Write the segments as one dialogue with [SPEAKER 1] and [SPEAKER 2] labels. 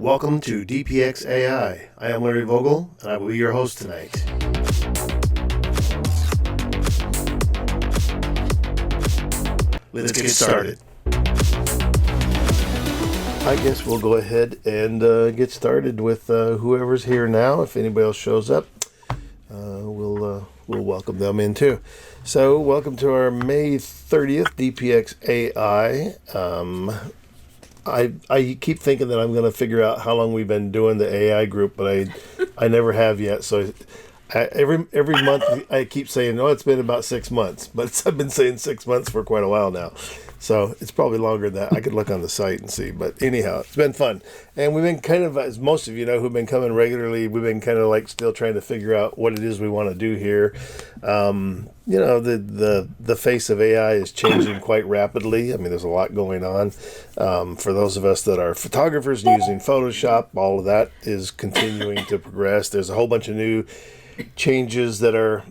[SPEAKER 1] Welcome to DPX-AI. I am Larry Vogel, and I will be your host tonight. Let's get started. I guess we'll go ahead and get started with whoever's here now. If anybody else shows up, we'll welcome them in too. So, welcome to our May 30th DPX-AI. I keep thinking that I'm going to figure out how long we've been doing the AI group, but I never have yet. So every month I keep saying, oh, it's been about 6 months, but I've been saying 6 months for quite a while now. So it's probably longer than that. I could look on the site and see. But anyhow, it's been fun. And we've been kind of, as most of you know who've been coming regularly, we've been kind of like still trying to figure out what it is we want to do here. You know, the face of AI is changing quite rapidly. I mean, there's a lot going on. For those of us that are photographers using Photoshop, all of that is continuing to progress. There's a whole bunch of new changes that are...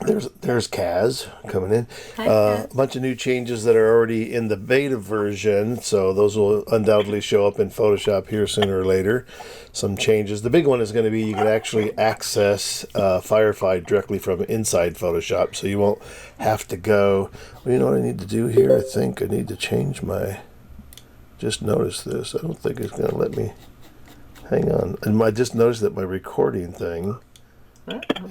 [SPEAKER 1] There's Kaz coming in. A bunch of new changes that are already in the beta version, so those will undoubtedly show up in Photoshop here sooner or later. Some changes. The big one is going to be you can actually access Firefly directly from inside Photoshop, so you won't have to go. Well, you know what I need to do here? I think I need to change my... Just noticed this. I don't think it's going to let me... Hang on. And I just noticed that my recording thing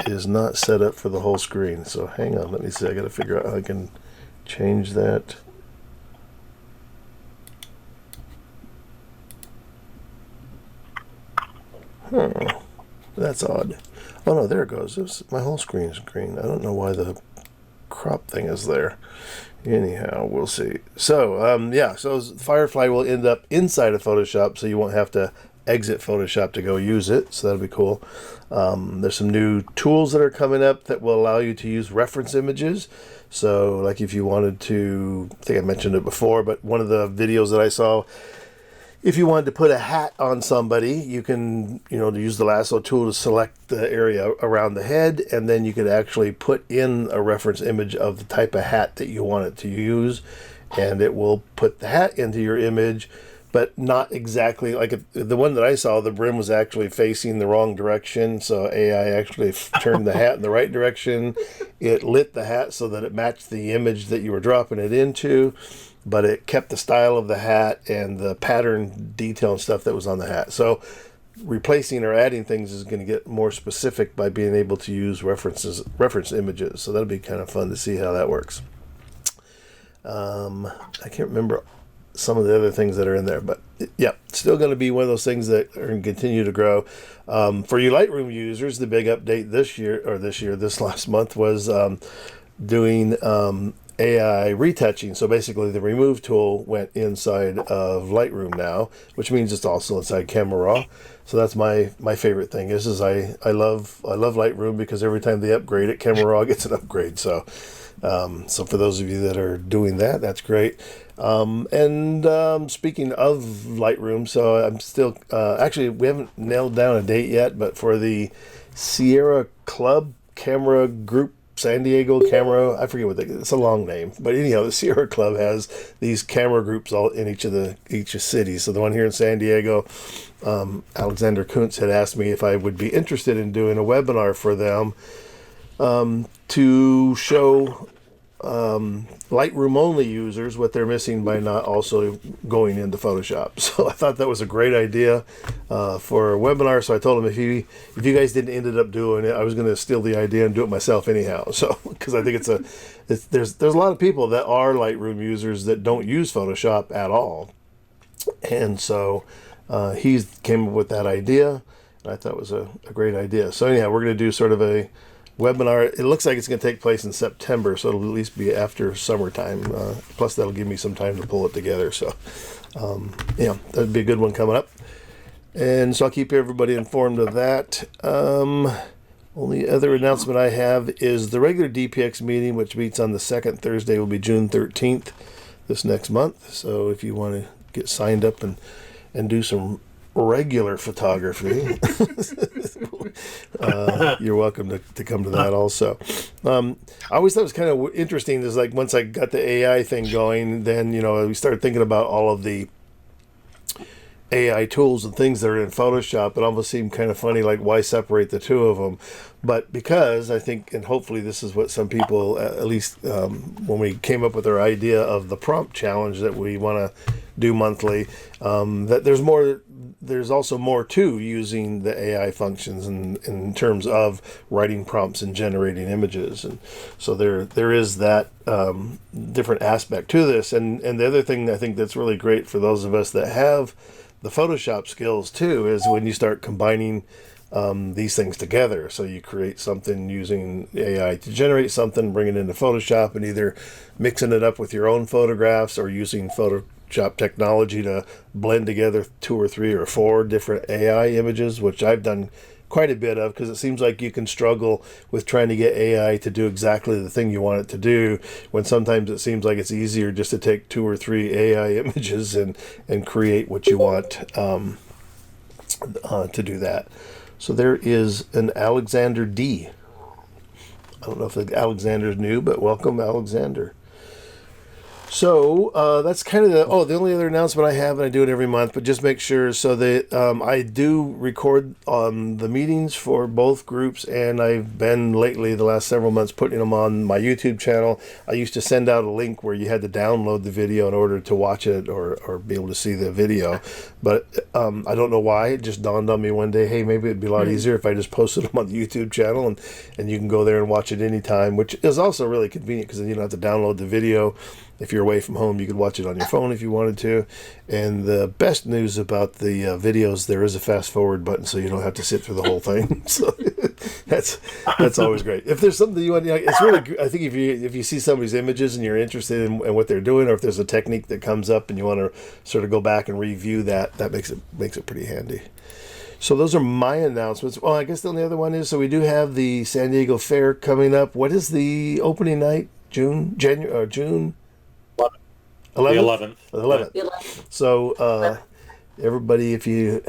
[SPEAKER 1] is not set up for the whole screen. So hang on, let me see. I got to figure out how I can change that. That's odd. Oh no, there it goes. My whole screen is green. I don't know why the crop thing is there. Anyhow, we'll see. So so Firefly will end up inside of Photoshop, so you won't have to exit Photoshop to go use it, so that'll be cool. There's some new tools that are coming up that will allow you to use reference images. So like if you wanted to, I think I mentioned it before, but one of the videos that I saw, if you wanted to put a hat on somebody, you can, use the lasso tool to select the area around the head, and then you could actually put in a reference image of the type of hat that you want it to use, and it will put the hat into your image, but not exactly like the one that I saw. The brim was actually facing the wrong direction, so AI actually turned the hat in the right direction. It lit the hat so that it matched the image that you were dropping it into, but it kept the style of the hat and the pattern detail and stuff that was on the hat. So replacing or adding things is going to get more specific by being able to use reference images. So that'll be kind of fun to see how that works. I can't remember some of the other things that are in there, but yeah, still going to be one of those things that are going to continue to grow. For you Lightroom users, the big update this last month was doing AI retouching. So basically the remove tool went inside of Lightroom now, which means it's also inside Camera Raw. So that's my favorite thing is I love Lightroom because every time they upgrade it, Camera Raw gets an upgrade. So for those of you that are doing that, that's great. Speaking of Lightroom, so I'm still, actually we haven't nailed down a date yet, but for the Sierra Club Camera Group, San Diego Camera, I forget it's a long name, but anyhow, the Sierra Club has these camera groups all in each of cities. So the one here in San Diego, Alexander Kuntz had asked me if I would be interested in doing a webinar for them, to show Lightroom only users what they're missing by not also going into Photoshop. So I thought that was a great idea for a webinar. So I told them if you guys didn't ended up doing it, I was going to steal the idea and do it myself anyhow. So because I think there's a lot of people that are Lightroom users that don't use Photoshop at all, and so he came up with that idea, and I thought it was a great idea. So anyhow, we're going to do sort of a webinar. It looks like it's going to take place in September, so it'll at least be after summertime. Plus, that'll give me some time to pull it together. So, that'd be a good one coming up. And so I'll keep everybody informed of that. Only other announcement I have is the regular DPX meeting, which meets on the second Thursday, will be June 13th this next month. So if you want to get signed up and do some regular photography, you're welcome to come to that also. I always thought it was kind of interesting is like once I got the AI thing going, then we started thinking about all of the AI tools and things that are in Photoshop, it almost seemed kind of funny, like why separate the two of them? But because I think, and hopefully this is what some people, at least when we came up with our idea of the prompt challenge that we want to do monthly, that there's also more to using the AI functions in terms of writing prompts and generating images. And so there is that different aspect to this. And the other thing I think that's really great for those of us that have the Photoshop skills too is when you start combining these things together. So you create something using AI to generate something, bring it into Photoshop, and either mixing it up with your own photographs or using Photoshop technology to blend together 2 or 3 or 4 different AI images, which I've done quite a bit of, because it seems like you can struggle with trying to get AI to do exactly the thing you want it to do, when sometimes it seems like it's easier just to take 2 or 3 AI images and create what you want to do that. So there is an Alexander D. I don't know if the Alexander's new, but welcome, Alexander. So that's kind of the only other announcement I have, and I do it every month, but just make sure so that I do record the meetings for both groups, and I've been lately, the last several months, putting them on my YouTube channel. I used to send out a link where you had to download the video in order to watch it or be able to see the video, but I don't know why. It just dawned on me one day, hey, maybe it'd be a lot easier if I just posted them on the YouTube channel, and you can go there and watch it anytime, which is also really convenient because then you don't have to download the video. If you're away from home, you could watch it on your phone if you wanted to. And the best news about the videos, there is a fast forward button, so you don't have to sit through the whole thing. So that's always great. If there's something you want, it's really. I think if you see somebody's images and you're interested in what they're doing, or if there's a technique that comes up and you want to sort of go back and review that makes it pretty handy. So those are my announcements. Well, I guess the only other one is, so we do have the San Diego Fair coming up. What is the opening night? June. 11th. 11th. So everybody, if you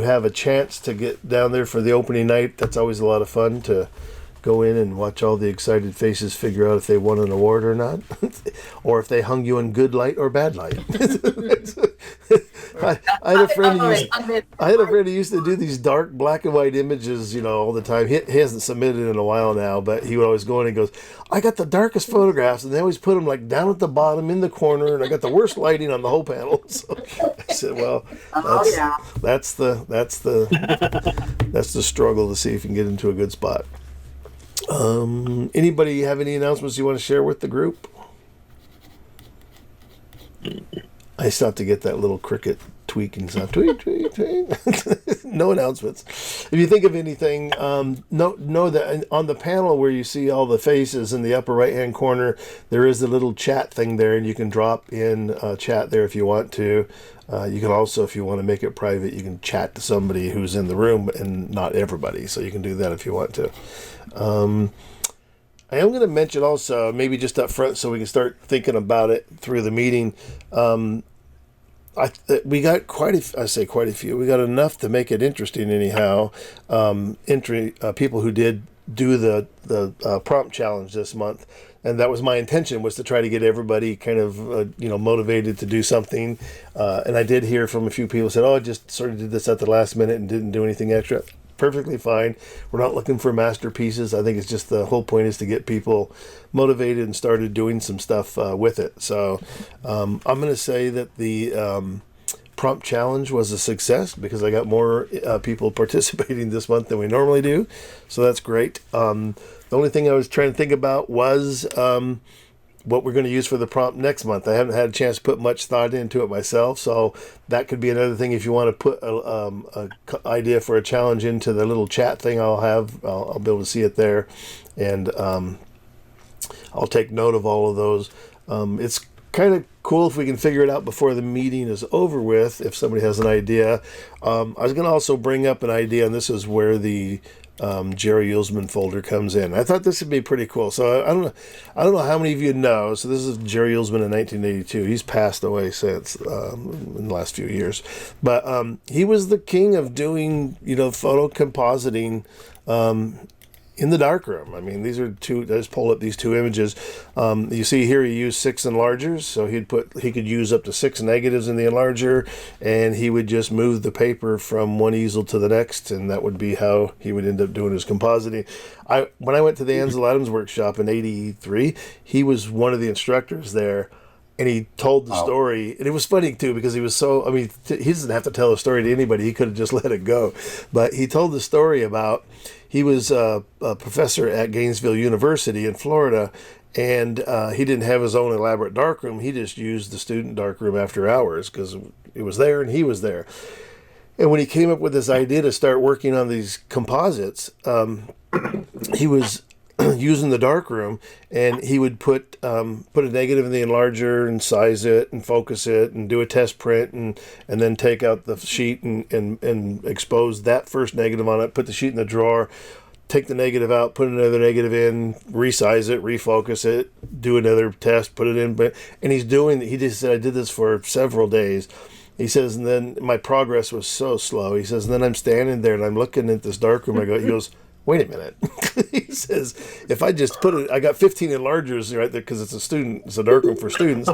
[SPEAKER 1] have a chance to get down there for the opening night, that's always a lot of fun to go in and watch all the excited faces figure out if they won an award or not, or if they hung you in good light or bad light. I had a friend who used to do these dark black and white images, all the time. He hasn't submitted in a while now, but he would always go in and goes, I got the darkest photographs, and they always put them like down at the bottom in the corner, and I got the worst lighting on the whole panel. So I said, well, that's the struggle to see if you can get into a good spot. Anybody have any announcements you want to share with the group? I still have to get that little cricket tweaking sound. Tweet, tweet, tweet. No announcements. If you think of anything, know that on the panel where you see all the faces in the upper right-hand corner, there is a little chat thing there, and you can drop in chat there if you want to. You can also, if you want to make it private, you can chat to somebody who's in the room and not everybody. So you can do that if you want to. I am going to mention also, maybe just up front so we can start thinking about it through the meeting. We got quite a few. We got enough to make it interesting anyhow. People who did do the prompt challenge this month. And that was my intention, was to try to get everybody kind of, motivated to do something. And I did hear from a few people who said, I just sort of did this at the last minute and didn't do anything extra. Perfectly fine. We're not looking for masterpieces. I think it's just the whole point is to get people motivated and started doing some stuff with it. So I'm going to say that the prompt challenge was a success because I got more people participating this month than we normally do. So that's great. The only thing I was trying to think about was what we're going to use for the prompt next month. I haven't had a chance to put much thought into it myself, so that could be another thing. If you want to put a idea for a challenge into the little chat thing, I'll be able to see it there, and I'll take note of all of those. It's kind of cool if we can figure it out before the meeting is over with, if somebody has an idea. I was going to also bring up an idea, and this is where the Jerry Uelsmann folder comes in. I thought this would be pretty cool. So I don't know how many of you know. So this is Jerry Uelsmann in 1982. He's passed away since in the last few years, but he was the king of doing photo compositing in the darkroom. I mean, these are two. I just pulled up these two images. You see here he used 6 enlargers, so he could use up to 6 negatives in the enlarger, and he would just move the paper from one easel to the next, and that would be how he would end up doing his compositing. When I went to the Ansel Adams workshop in '83, he was one of the instructors there. And he told the story, and it was funny too because he was so. I mean, he doesn't have to tell a story to anybody; he could have just let it go. But he told the story about he was a professor at Gainesville University in Florida, and he didn't have his own elaborate darkroom. He just used the student darkroom after hours because it was there and he was there. And when he came up with this idea to start working on these composites, he was using the darkroom, and he would put a negative in the enlarger and size it and focus it and do a test print and then take out the sheet and expose that first negative on it, put the sheet in the drawer, take the negative out, put another negative in, resize it, refocus it, do another test, put it in. And he just said, I did this for several days. He says, and then my progress was so slow. He says, and then I'm standing there and I'm looking at this darkroom. He goes, wait a minute. He says, if I just put it, I got 15 enlargers right there because it's a darkroom for students.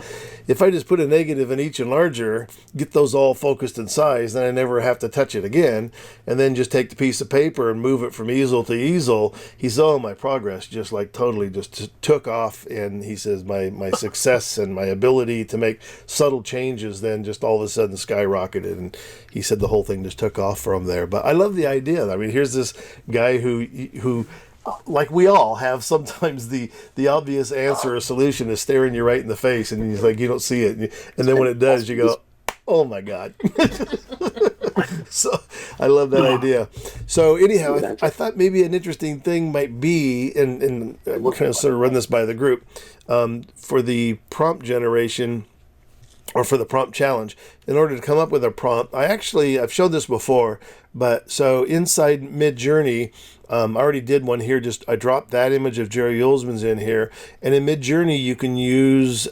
[SPEAKER 1] If I just put a negative in each enlarger, get those all focused and sized, then I never have to touch it again. And then just take the piece of paper and move it from easel to easel. He said, oh, my progress just like totally just took off. And he says, my success and my ability to make subtle changes then just all of a sudden skyrocketed. And he said the whole thing just took off from there. But I love the idea. I mean, here's this guy who like we all have sometimes the obvious answer or solution is staring you right in the face, and he's like, you don't see it, and then when it does, you go, oh my God. So I love that idea. So anyhow, I thought maybe an interesting thing might be, and we're kind of sort of run this by the group, for the prompt generation or for the prompt challenge, in order to come up with a prompt. I've showed this before, but so inside Midjourney, I already did one here. I dropped that image of Jerry Ullsman's in here, and in Midjourney you can use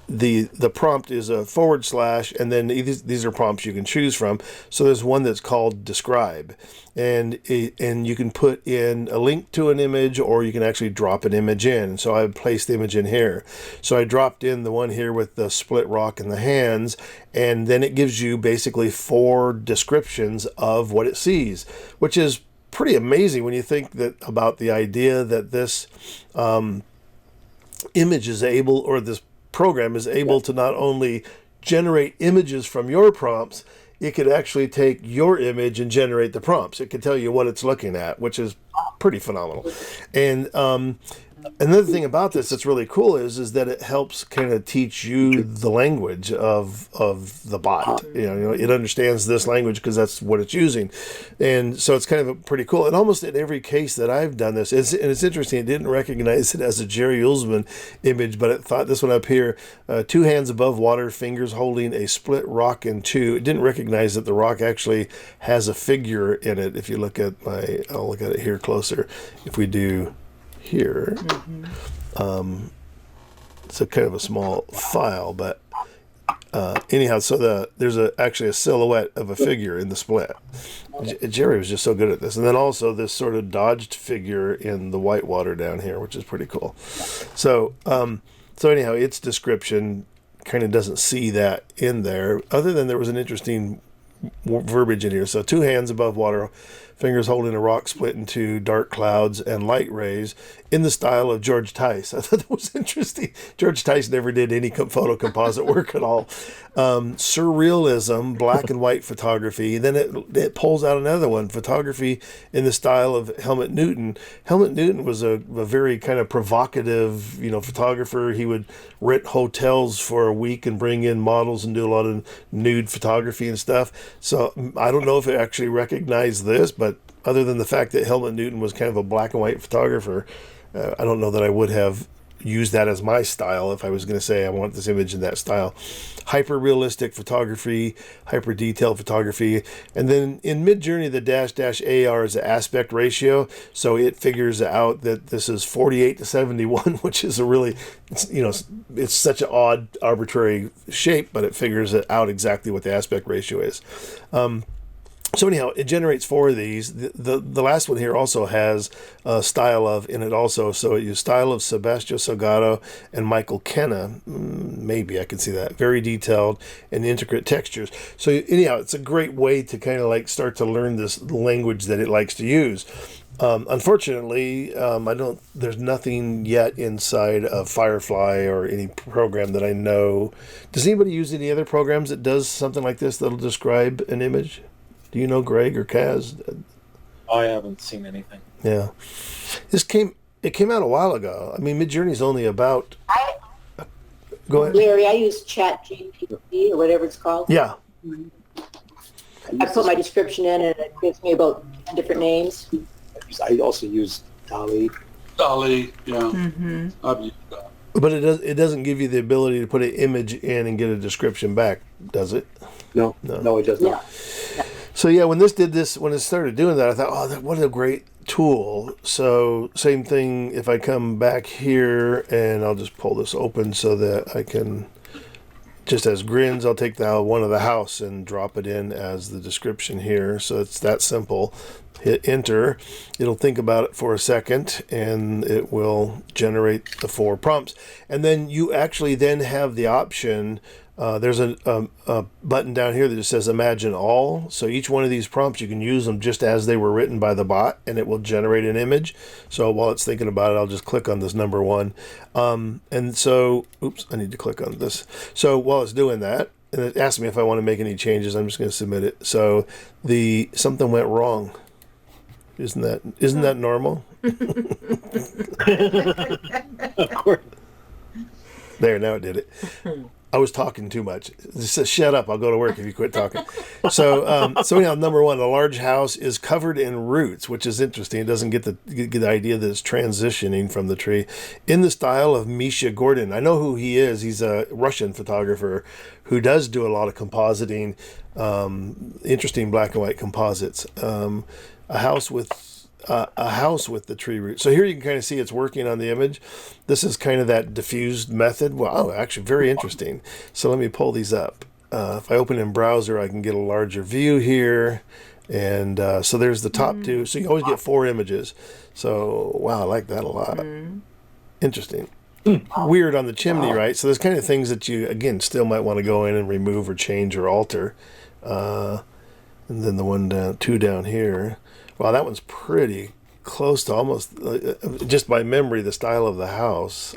[SPEAKER 1] the prompt is a / and then these are prompts you can choose from. So there's one that's called describe, and you can put in a link to an image, or you can actually drop an image in. So I placed the image in here. So I dropped in the one here with the split rock and the hands, and then it gives you basically 4 descriptions of what it sees, which is pretty amazing when you think about the idea that this image is able, or this program is able to not only generate images from your prompts, it could actually take your image and generate the prompts. It can tell you what it's looking at, which is pretty phenomenal. And another thing about this that's really cool is that it helps kind of teach you the language of the bot. You know, it understands this language because that's what it's using, and so it's kind of pretty cool. And almost in every case that I've done this, and it's interesting. It didn't recognize it as a Jerry Ullsman image, but it thought this one up here, 2 hands above water, fingers holding a split rock in 2. It didn't recognize that the rock actually has a figure in it. If you look at I'll look at it here closer. If we do here, it's a kind of a small file, but anyhow, so there's actually a silhouette of a figure in the split. Jerry was just so good at this. And then also this sort of dodged figure in the white water down here, which is pretty cool. So anyhow, its description kind of doesn't see that in there, other than there was an interesting verbiage in here. So 2 hands above water, fingers holding a rock split into dark clouds and light rays, in the style of George Tice. I thought that was interesting. George Tice never did any photo composite work at all. Surrealism, black and white photography. Then it pulls out another one, photography in the style of Helmut Newton. Helmut Newton was a very kind of provocative, photographer. He would rent hotels for a week and bring in models and do a lot of nude photography and stuff. So I don't know if it actually recognized this, but other than the fact that Helmut Newton was kind of a black and white photographer, I don't know that I would have used that as my style if I was going to say I want this image in that style. Hyper-realistic photography, hyper-detailed photography. And then in Midjourney, the --AR is the aspect ratio. So it figures out that this is 48:71, which is a really, it's such an odd, arbitrary shape, but it figures it out exactly what the aspect ratio is. So anyhow, it generates 4 of these. The last one here also has a style of in it also. So it used style of Sebastião Salgado and Michael Kenna. Maybe I can see that. Very detailed and intricate textures. So anyhow, it's a great way to kind of like start to learn this language that it likes to use. Unfortunately, I don't. There's nothing yet inside of Firefly or any program that I know. Does anybody use any other programs that does something like this that'll describe an image? Do you know, Greg or Kaz?
[SPEAKER 2] I haven't seen anything.
[SPEAKER 1] Yeah, it came out a while ago. I mean, Midjourney's only about. Go ahead,
[SPEAKER 3] Larry. I use ChatGPT or whatever it's called.
[SPEAKER 1] Yeah.
[SPEAKER 3] I put my description in, and it gives me about 10 different names.
[SPEAKER 4] I also use Dolly.
[SPEAKER 5] Yeah. I've used that.
[SPEAKER 1] But it doesn't give you the ability to put an image in and get a description back, does it?
[SPEAKER 4] No, it does not.
[SPEAKER 3] Yeah.
[SPEAKER 1] So yeah, when it started doing that, I thought, oh, what a great tool. So same thing if I come back here, and I'll just pull this open so that I can, just as grins, I'll take the one of the house and drop it in as the description here. So it's that simple. Hit enter. It'll think about it for a second, and it will generate the 4 prompts. And then you actually then have the option. There's a button down here that just says Imagine All. So each one of these prompts, you can use them just as they were written by the bot, and it will generate an image. So while it's thinking about it, I'll just click on this number 1. And so, oops, I need to click on this. So while it's doing that, and it asks me if I want to make any changes, I'm just going to submit it. So something went wrong. Isn't that normal?
[SPEAKER 4] Of course.
[SPEAKER 1] There, now it did it. I was talking too much. It says, shut up, I'll go to work if you quit talking. So anyhow, number 1, a large house is covered in roots, which is interesting. It doesn't get the idea that it's transitioning from the tree. In the style of Misha Gordon. I know who he is. He's a Russian photographer who does do a lot of compositing, interesting black and white composites. A house with the tree root. So here you can kind of see it's working on the image. This is kind of that diffused method. Wow, actually very interesting. So let me pull these up. If I open in browser, I can get a larger view here. And so there's the top 2. So you always get 4 images. So wow, I like that a lot. Interesting. Weird on the chimney, right? So there's kind of things that you, again, still might want to go in and remove or change or alter. And then the 2 down here. Wow, that one's pretty close to almost, just by memory, the style of the house.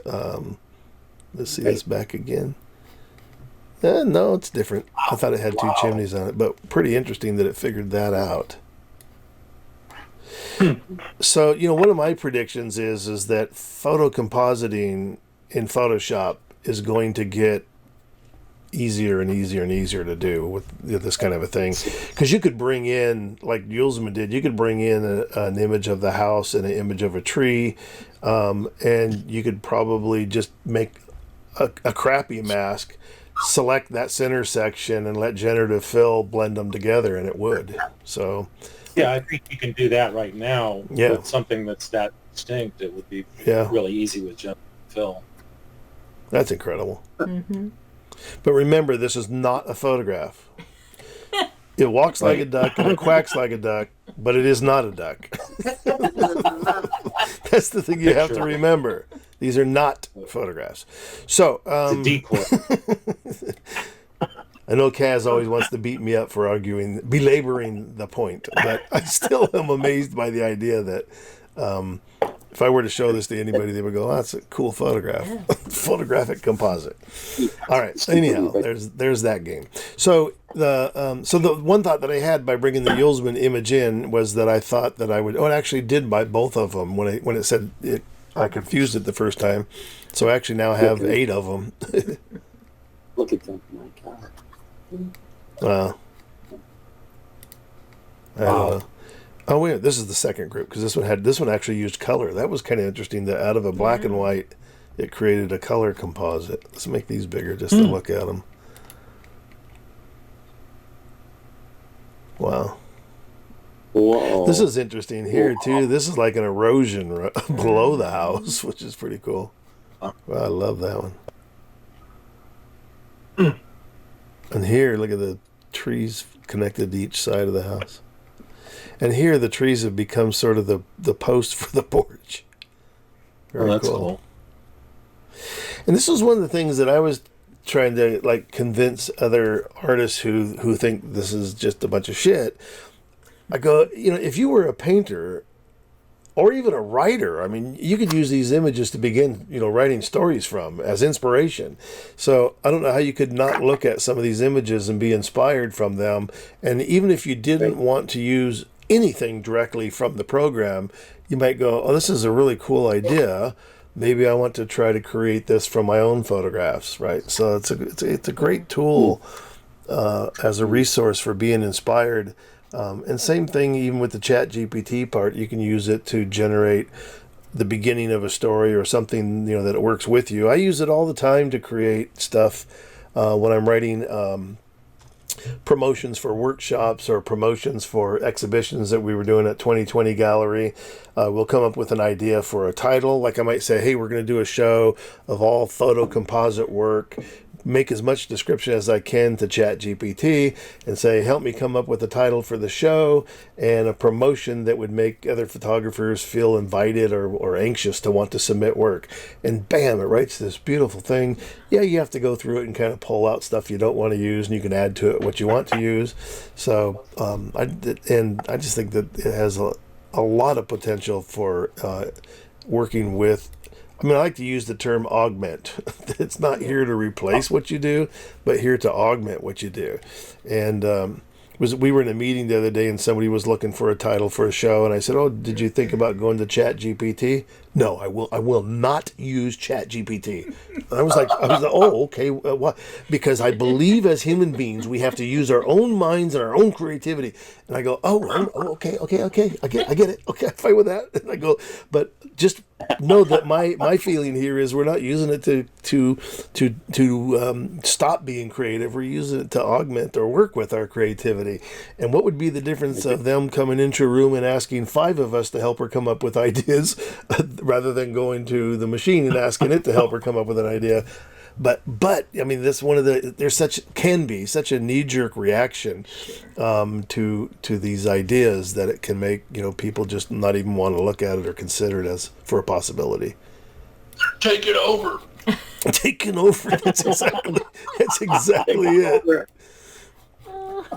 [SPEAKER 1] Let's see this back again. No, it's different. I thought it had 2 chimneys on it, but pretty interesting that it figured that out. So, one of my predictions is that photo compositing in Photoshop is going to get easier and easier and easier to do with this kind of a thing, because you could bring in, like Yulesman did, you could bring in an image of the house and an image of a tree, and you could probably just make a crappy mask, select that center section, and let generative fill blend them together, and it would. So
[SPEAKER 2] Yeah, I think you can do that right now with something that's that distinct. It would be really easy with generative fill.
[SPEAKER 1] That's incredible. But remember, this is not a photograph. It walks like a duck and it quacks like a duck, but it is not a duck. That's the thing you have to remember. These are not photographs. So,
[SPEAKER 2] it's a decoy.
[SPEAKER 1] I know Kaz always wants to beat me up for belaboring the point, but I still am amazed by the idea that if I were to show this to anybody, they would go, "Oh, that's a cool photograph." Photographic composite. All right. So anyhow, there's that game. So the one thought that I had by bringing the Yulesman image in was that I thought that I would. Oh, it actually did by both of them when it said it. I confused it the first time, so I actually now have 8 of them.
[SPEAKER 4] Look at them, my God.
[SPEAKER 1] Wow. I don't know. Oh wait, this is the second group, because this one actually used color. That was kind of interesting. That out of a black and white, it created a color composite. Let's make these bigger just to look at them. Wow.
[SPEAKER 4] Whoa.
[SPEAKER 1] This is interesting here too. This is like an erosion below the house, which is pretty cool. Wow, I love that one. And here, look at the trees connected to each side of the house. And here the trees have become sort of the post for the porch. Very
[SPEAKER 2] that's cool.
[SPEAKER 1] And this was one of the things that I was trying to like convince other artists who think this is just a bunch of shit. I go, if you were a painter or even a writer, I mean, you could use these images to begin, writing stories from as inspiration. So I don't know how you could not look at some of these images and be inspired from them. And even if you didn't want to use anything directly from the program, you might go, oh, this is a really cool idea. Maybe I want to try to create this from my own photographs, right? So it's a great tool as a resource for being inspired. And same thing even with the Chat GPT part. You can use it to generate the beginning of a story or something that works with you. I use it all the time to create stuff when I'm writing promotions for workshops or promotions for exhibitions that we were doing at 2020 Gallery. We'll come up with an idea for a title. Like I might say, hey, we're going to do a show of all photo composite work. Make as much description as I can to Chat GPT and say, help me come up with a title for the show and a promotion that would make other photographers feel invited or anxious to want to submit work. And bam, it writes this beautiful thing. Yeah, you have to go through it and kind of pull out stuff you don't want to use, and you can add to it what you want to use. So I just think that it has a lot of potential for working with. I mean, I like to use the term augment. It's not here to replace what you do, but here to augment what you do. And we were in a meeting the other day, and somebody was looking for a title for a show, and I said, "Oh, did you think about going to Chat GPT?" No, I will not use Chat GPT. I was like, oh, okay, what? Because I believe as human beings we have to use our own minds and our own creativity. And I go, okay, I get it. Okay, I'm fine with that. And I go, but just know that my feeling here is we're not using it to stop being creative. We're using it to augment or work with our creativity. And what would be the difference of them coming into a room and asking 5 of us to help her come up with ideas rather than going to the machine and asking it to help her come up with an idea? But I mean, that's one of can be such a knee-jerk reaction to these ideas that it can make people just not even want to look at it or consider it as for a possibility.
[SPEAKER 5] Take it over.
[SPEAKER 1] Taking over. That's exactly it.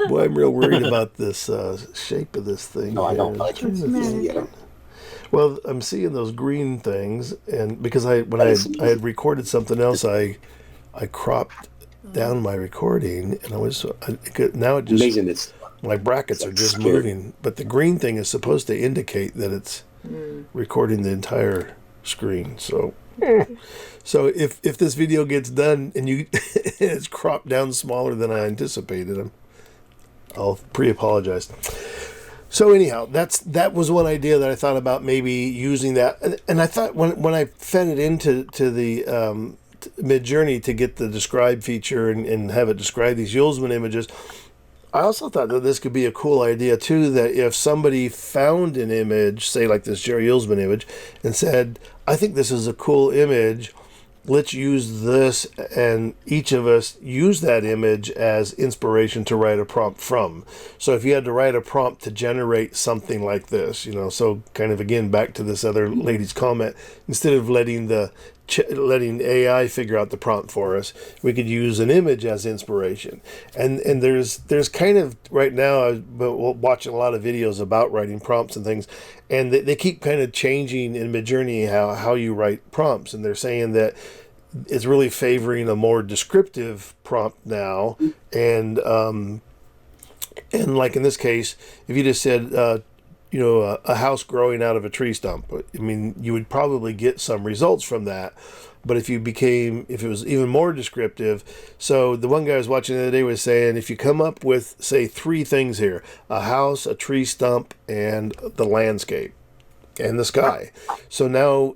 [SPEAKER 1] Boy, I'm real worried about this shape of this thing.
[SPEAKER 4] No, I don't like it.
[SPEAKER 1] Well, I'm seeing those green things, and because I had recorded something else, I cropped down my recording, and now it just
[SPEAKER 4] amazing.
[SPEAKER 1] My brackets are just moving, but the green thing is supposed to indicate that it's recording the entire screen. So if this video gets done and it's cropped down smaller than I anticipated, I'll pre-apologize. So anyhow, that was one idea that I thought about maybe using that, and I thought when I fed it into the Midjourney to get the describe feature and have it describe these Yulesman images, I also thought that this could be a cool idea too. That if somebody found an image, say like this Jerry Yulesman image, and said, "I think this is a cool image. Let's use this," and each of us use that image as inspiration to write a prompt from. So if you had to write a prompt to generate something like this, so kind of again back to this other lady's comment, instead of letting AI figure out the prompt for us, we could use an image as inspiration. And there's kind of right now, I've been watching a lot of videos about writing prompts and things, and they keep kind of changing in Midjourney how you write prompts, and they're saying that it's really favoring a more descriptive prompt now, and like in this case, if you just said a house growing out of a tree stump, I mean, you would probably get some results from that. But if it was even more descriptive, so the one guy I was watching the other day was saying, if you come up with, say, 3 things here: a house, a tree stump, and the landscape, and the sky. So now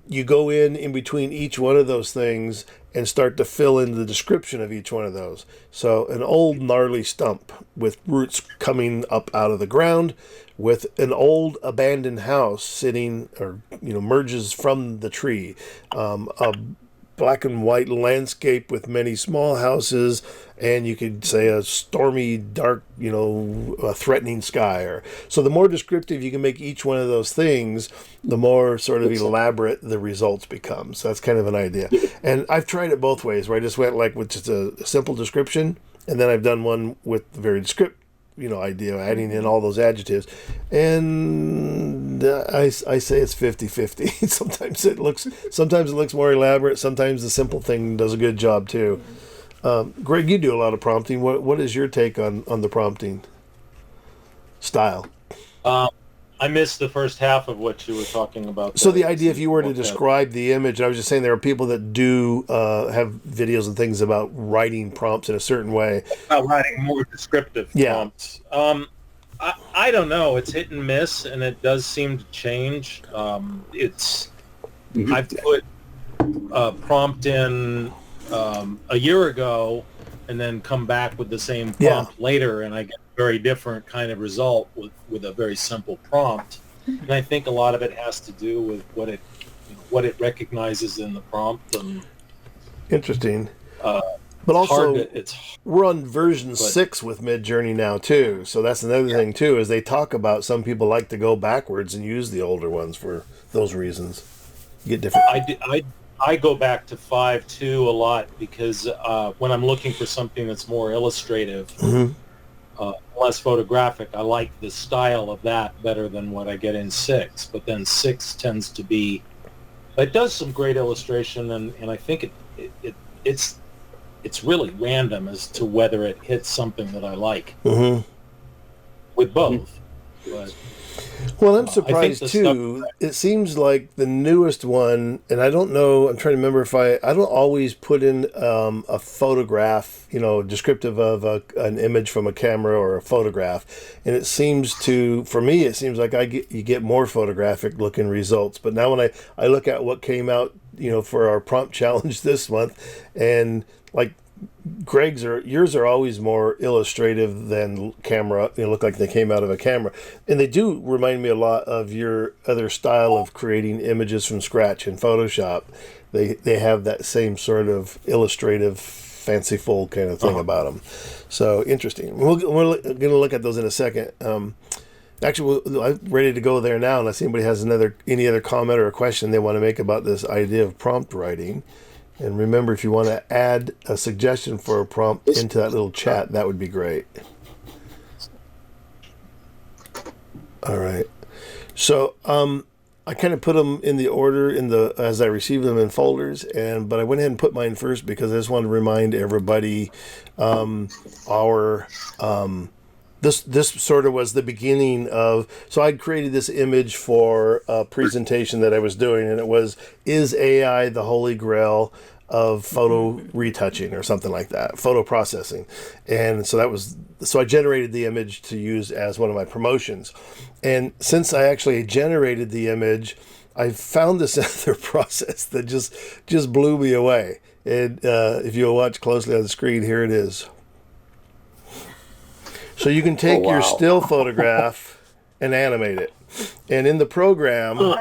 [SPEAKER 1] you go in between each one of those things and start to fill in the description of each one of those. So an old gnarly stump with roots coming up out of the ground, with an old abandoned house sitting or merges from the tree, a black and white landscape with many small houses, and you could say a stormy, dark, a threatening sky. Or so the more descriptive you can make each one of those things, the more sort of elaborate the results become. So that's kind of an idea. And I've tried it both ways, where I just went like with just a simple description, and then I've done one with very descriptive idea, adding in all those adjectives. And I say it's 50-50. Sometimes it looks more elaborate. Sometimes the simple thing does a good job too. Greg, you do a lot of prompting. What is your take on the prompting style?
[SPEAKER 2] I missed the first half of what you were talking about.
[SPEAKER 1] So the idea, if you were to describe the image, I was just saying there are people that do have videos and things about writing prompts in a certain way.
[SPEAKER 2] About writing more descriptive prompts. I don't know. It's hit and miss, and it does seem to change. I've put a prompt in a year ago and then come back with the same prompt later, and I get a very different kind of result with a very simple prompt. And I think a lot of it has to do with what it recognizes in the prompt. And
[SPEAKER 1] interesting. But also, we're on version 6 with Midjourney now too. So that's another thing too, is they talk about some people like to go backwards and use the older ones for those reasons. You get different.
[SPEAKER 2] I go back to 5.2 a lot because when I'm looking for something that's more illustrative, less photographic, I like the style of that better than what I get in 6. But then 6 tends to be, it does some great illustration, and I think it's really random as to whether it hits something that I like with both. But,
[SPEAKER 1] well, I'm surprised too. It seems like the newest one, and I don't know, I'm trying to remember if I don't always put in a photograph, descriptive of an image from a camera or a photograph. And it seems to, for me, it seems like you get more photographic looking results. But now when I look at what came out, for our prompt challenge this month, and like yours are always more illustrative than camera. Look like they came out of a camera, and they do remind me a lot of your other style of creating images from scratch in Photoshop. They have that same sort of illustrative, fanciful kind of thing about them. So interesting. We're going to look at those in a second. Actually, I'm ready to go there now, unless anybody has any other comment or a question they want to make about this idea of prompt writing. And remember, if you want to add a suggestion for a prompt into that little chat, that would be great. All right. So I kind of put them in the order as I received them in folders, but I went ahead and put mine first because I just wanted to remind everybody this sort of was the beginning of, so I'd created this image for a presentation that I was doing, and it was, is AI the holy grail of photo retouching or something like that, photo processing. And so I generated the image to use as one of my promotions. And since I actually generated the image, I found this other process that just blew me away. And if you'll watch closely on the screen, here it is. So you can take your still photograph and animate it. And in the program, the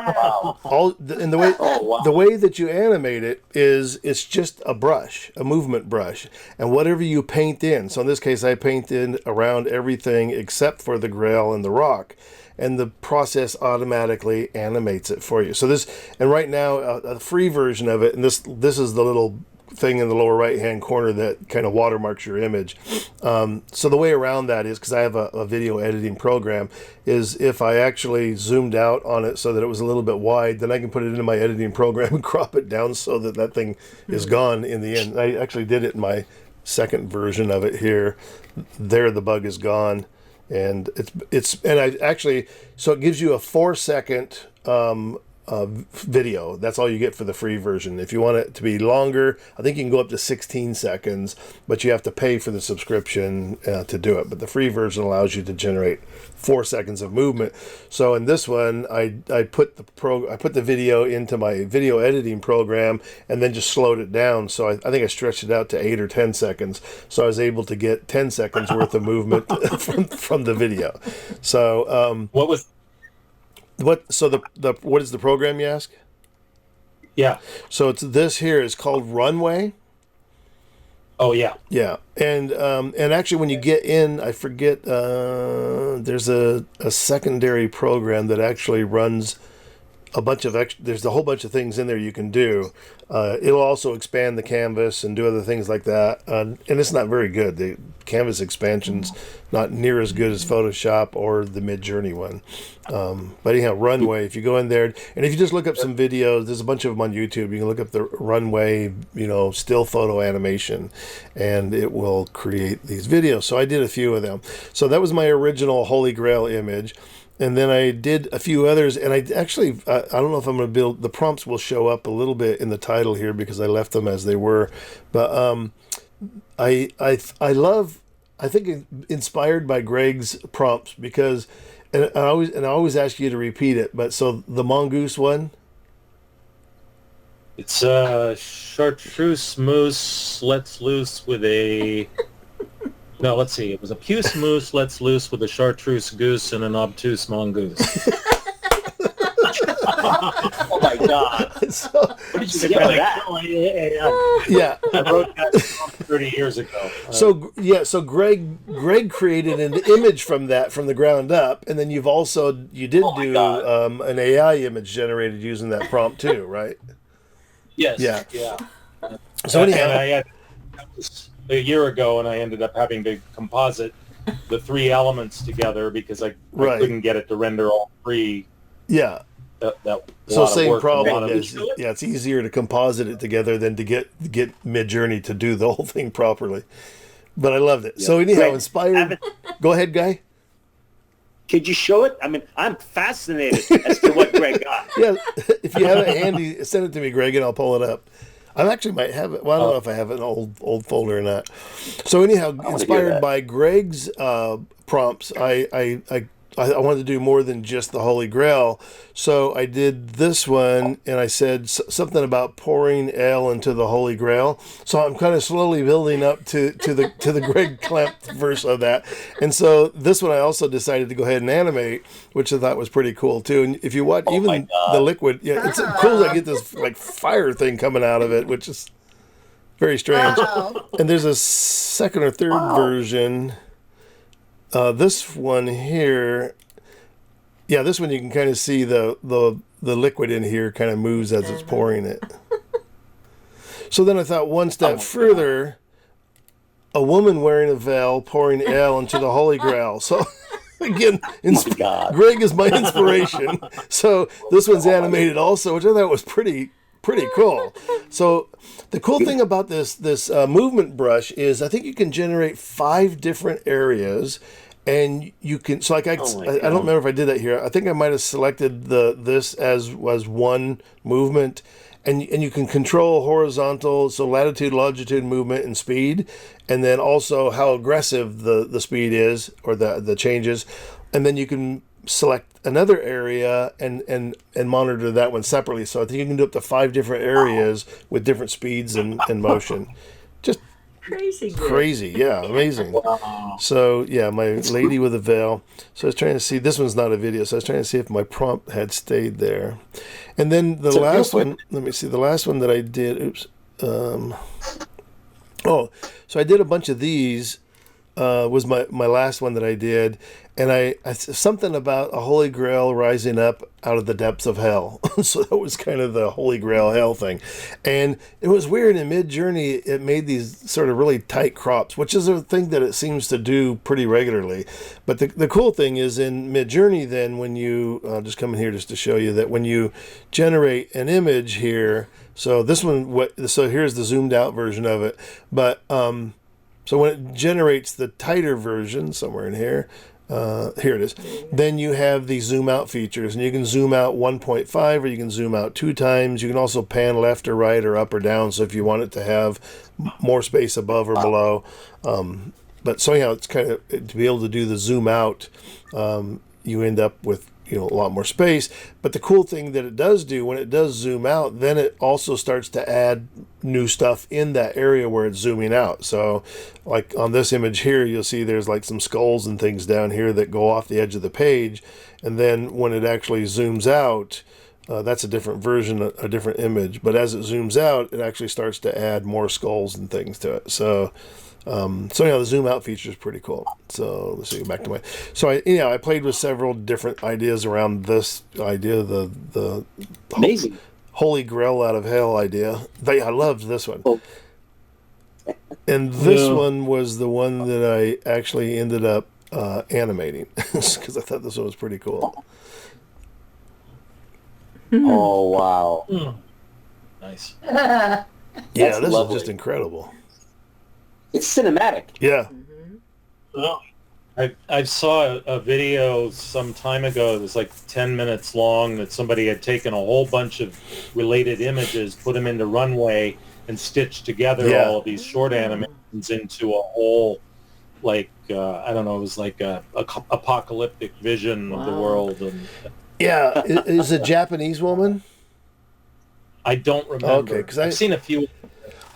[SPEAKER 1] way that you animate it is it's just a brush, a movement brush, and whatever you paint in. So in this case, I painted around everything except for the Grail and the rock, and the process automatically animates it for you. So and right now, a free version of it, and this is the little thing in the lower right hand corner that kind of watermarks your image. So the way around that is, because I have a video editing program, is if I actually zoomed out on it so that it was a little bit wide, then I can put it into my editing program and crop it down so that thing is gone in the end. I actually did it in my second version of it here. There, the bug is gone, and so it gives you a 4-second video. That's all you get for the free version. If you want it to be longer, I think you can go up to 16 seconds, but you have to pay for the subscription to do it. But the free version allows you to generate 4 seconds of movement. So in this one, I put the video into my video editing program and then just slowed it down. So I think I stretched it out to 8 or 10 seconds. So I was able to get 10 seconds worth of movement from the video. So
[SPEAKER 2] what is
[SPEAKER 1] the program, you ask?
[SPEAKER 2] Yeah.
[SPEAKER 1] So this here is called Runway.
[SPEAKER 2] Oh yeah.
[SPEAKER 1] Yeah, and actually, when you get in, I forget. There's a secondary program that actually runs a bunch of there's a whole bunch of things in there you can do. It'll also expand the canvas and do other things like that. And it's not very good. The canvas expansion's not near as good as Photoshop or the Midjourney one. But anyhow, Runway, if you go in there, and if you just look up some videos, there's a bunch of them on YouTube. You can look up the Runway, still photo animation, and it will create these videos. So I did a few of them. So that was my original Holy Grail image. And then I did a few others, and I actually, I don't know if I'm going to build, the prompts will show up a little bit in the title here because I left them as they were. But I love, I think, inspired by Greg's prompts because, and I always ask you to repeat it, but so the mongoose one?
[SPEAKER 2] It's chartreuse moose lets loose with a... No, let's see. It was a puce moose lets loose with a chartreuse goose and an obtuse mongoose.
[SPEAKER 3] Oh my God!
[SPEAKER 1] So,
[SPEAKER 3] What did you get with that?
[SPEAKER 1] yeah.
[SPEAKER 2] I wrote that 30 years ago.
[SPEAKER 1] So Greg created an image from the ground up, and then you did do an AI image generated using that prompt too, right?
[SPEAKER 2] Yes.
[SPEAKER 1] Yeah.
[SPEAKER 2] Yeah.
[SPEAKER 1] So anyhow,
[SPEAKER 2] and I had that was a year ago, and I ended up having to composite the three elements together because I
[SPEAKER 1] Right.
[SPEAKER 2] couldn't get it to render all three.
[SPEAKER 1] yeah.
[SPEAKER 2] That
[SPEAKER 1] So
[SPEAKER 2] lot of
[SPEAKER 1] same
[SPEAKER 2] work and a lot
[SPEAKER 1] problem
[SPEAKER 2] of-
[SPEAKER 1] is, yeah, it's easier to composite it together than to get Midjourney to do the whole thing properly. But I loved it. So anyhow,
[SPEAKER 6] Greg,
[SPEAKER 1] inspired. Go ahead, Guy.
[SPEAKER 6] Could you show it? I mean, I'm fascinated as to what Greg got.
[SPEAKER 1] Yeah, if you have it handy, send it to me, Greg, and I'll pull it up. I actually might have it. Well, I don't know if I have an old folder or not. So anyhow, inspired by Greg's prompts, I wanted to do more than just the Holy Grail. So I did this one, and I said something about pouring ale into the Holy Grail. So I'm kind of slowly building up to the Greg Klempt verse of that. And so this one I also decided to go ahead and animate, which I thought was pretty cool too. And if you watch even the liquid, yeah, it's cool. I get this like fire thing coming out of it, which is very strange. And there's a second or third version. This one here, yeah, this one you can kind of see the liquid in here kind of moves as it's pouring it. So then I thought one step further, a woman wearing a veil pouring ale into the Holy Grail. So again, Greg is my inspiration. So this one's animated also, which I thought was pretty cool. So the cool thing about this movement brush is I think you can generate 5 different areas, and you can. So like I don't remember if I did that here. I think I might have selected this as one movement, and you can control horizontal, so latitude, longitude movement, and speed, and then also how aggressive the speed is or the changes, and then you can select another area and monitor that one separately. So I think you can do up to 5 different areas with different speeds and motion. Just crazy, yeah, amazing. So yeah, my lady with a veil. So I was trying to see, this one's not a video, so I was trying to see if my prompt had stayed there. And then the last one, let me see, the last one that I did, so I did a bunch of these, was my last one that I did, and I something about a Holy Grail rising up out of the depths of hell. So that was kind of the Holy Grail hell thing. And it was weird, in Midjourney it made these sort of really tight crops, which is a thing that it seems to do pretty regularly. But the cool thing is in Midjourney then, when you just come in here just to show you that when you generate an image here, so this one, so here's the zoomed out version of it, but so when it generates the tighter version, somewhere in here, here it is, then you have the zoom out features, and you can zoom out 1.5 or you can zoom out 2 times. You can also pan left or right or up or down, so if you want it to have more space above or below. But so anyhow, it's kind of, to be able to do the zoom out, you end up with a lot more space. But the cool thing that it does do, when it does zoom out, then it also starts to add new stuff in that area where it's zooming out. So like on this image here, you'll see there's like some skulls and things down here that go off the edge of the page, and then when it actually zooms out, That's a different version, a different image. But as it zooms out, it actually starts to add more skulls and things to it. So the zoom out feature is pretty cool. So let's see, back to my. So I played with several different ideas around this idea, the
[SPEAKER 6] Amazing.
[SPEAKER 1] Holy Grail out of hell idea. I loved this one.
[SPEAKER 6] Oh.
[SPEAKER 1] And this
[SPEAKER 2] Yeah.
[SPEAKER 1] one was the one that I actually ended up animating because I thought this one was pretty cool.
[SPEAKER 6] Oh, wow.
[SPEAKER 2] Nice.
[SPEAKER 1] Yeah,
[SPEAKER 6] That's
[SPEAKER 1] this
[SPEAKER 6] lovely.
[SPEAKER 1] is just incredible.
[SPEAKER 6] It's cinematic.
[SPEAKER 1] Yeah.
[SPEAKER 2] Well, I saw a video some time ago that was like 10 minutes long that somebody had taken a whole bunch of related images, put them into Runway, and stitched together
[SPEAKER 1] Yeah.
[SPEAKER 2] all of these short animations into a whole, like, I don't know, it was like a apocalyptic vision of the
[SPEAKER 3] Wow.
[SPEAKER 2] world. And
[SPEAKER 1] Yeah. Is a Japanese woman?
[SPEAKER 2] I don't remember.
[SPEAKER 1] Okay, 'cause
[SPEAKER 2] I've seen a few.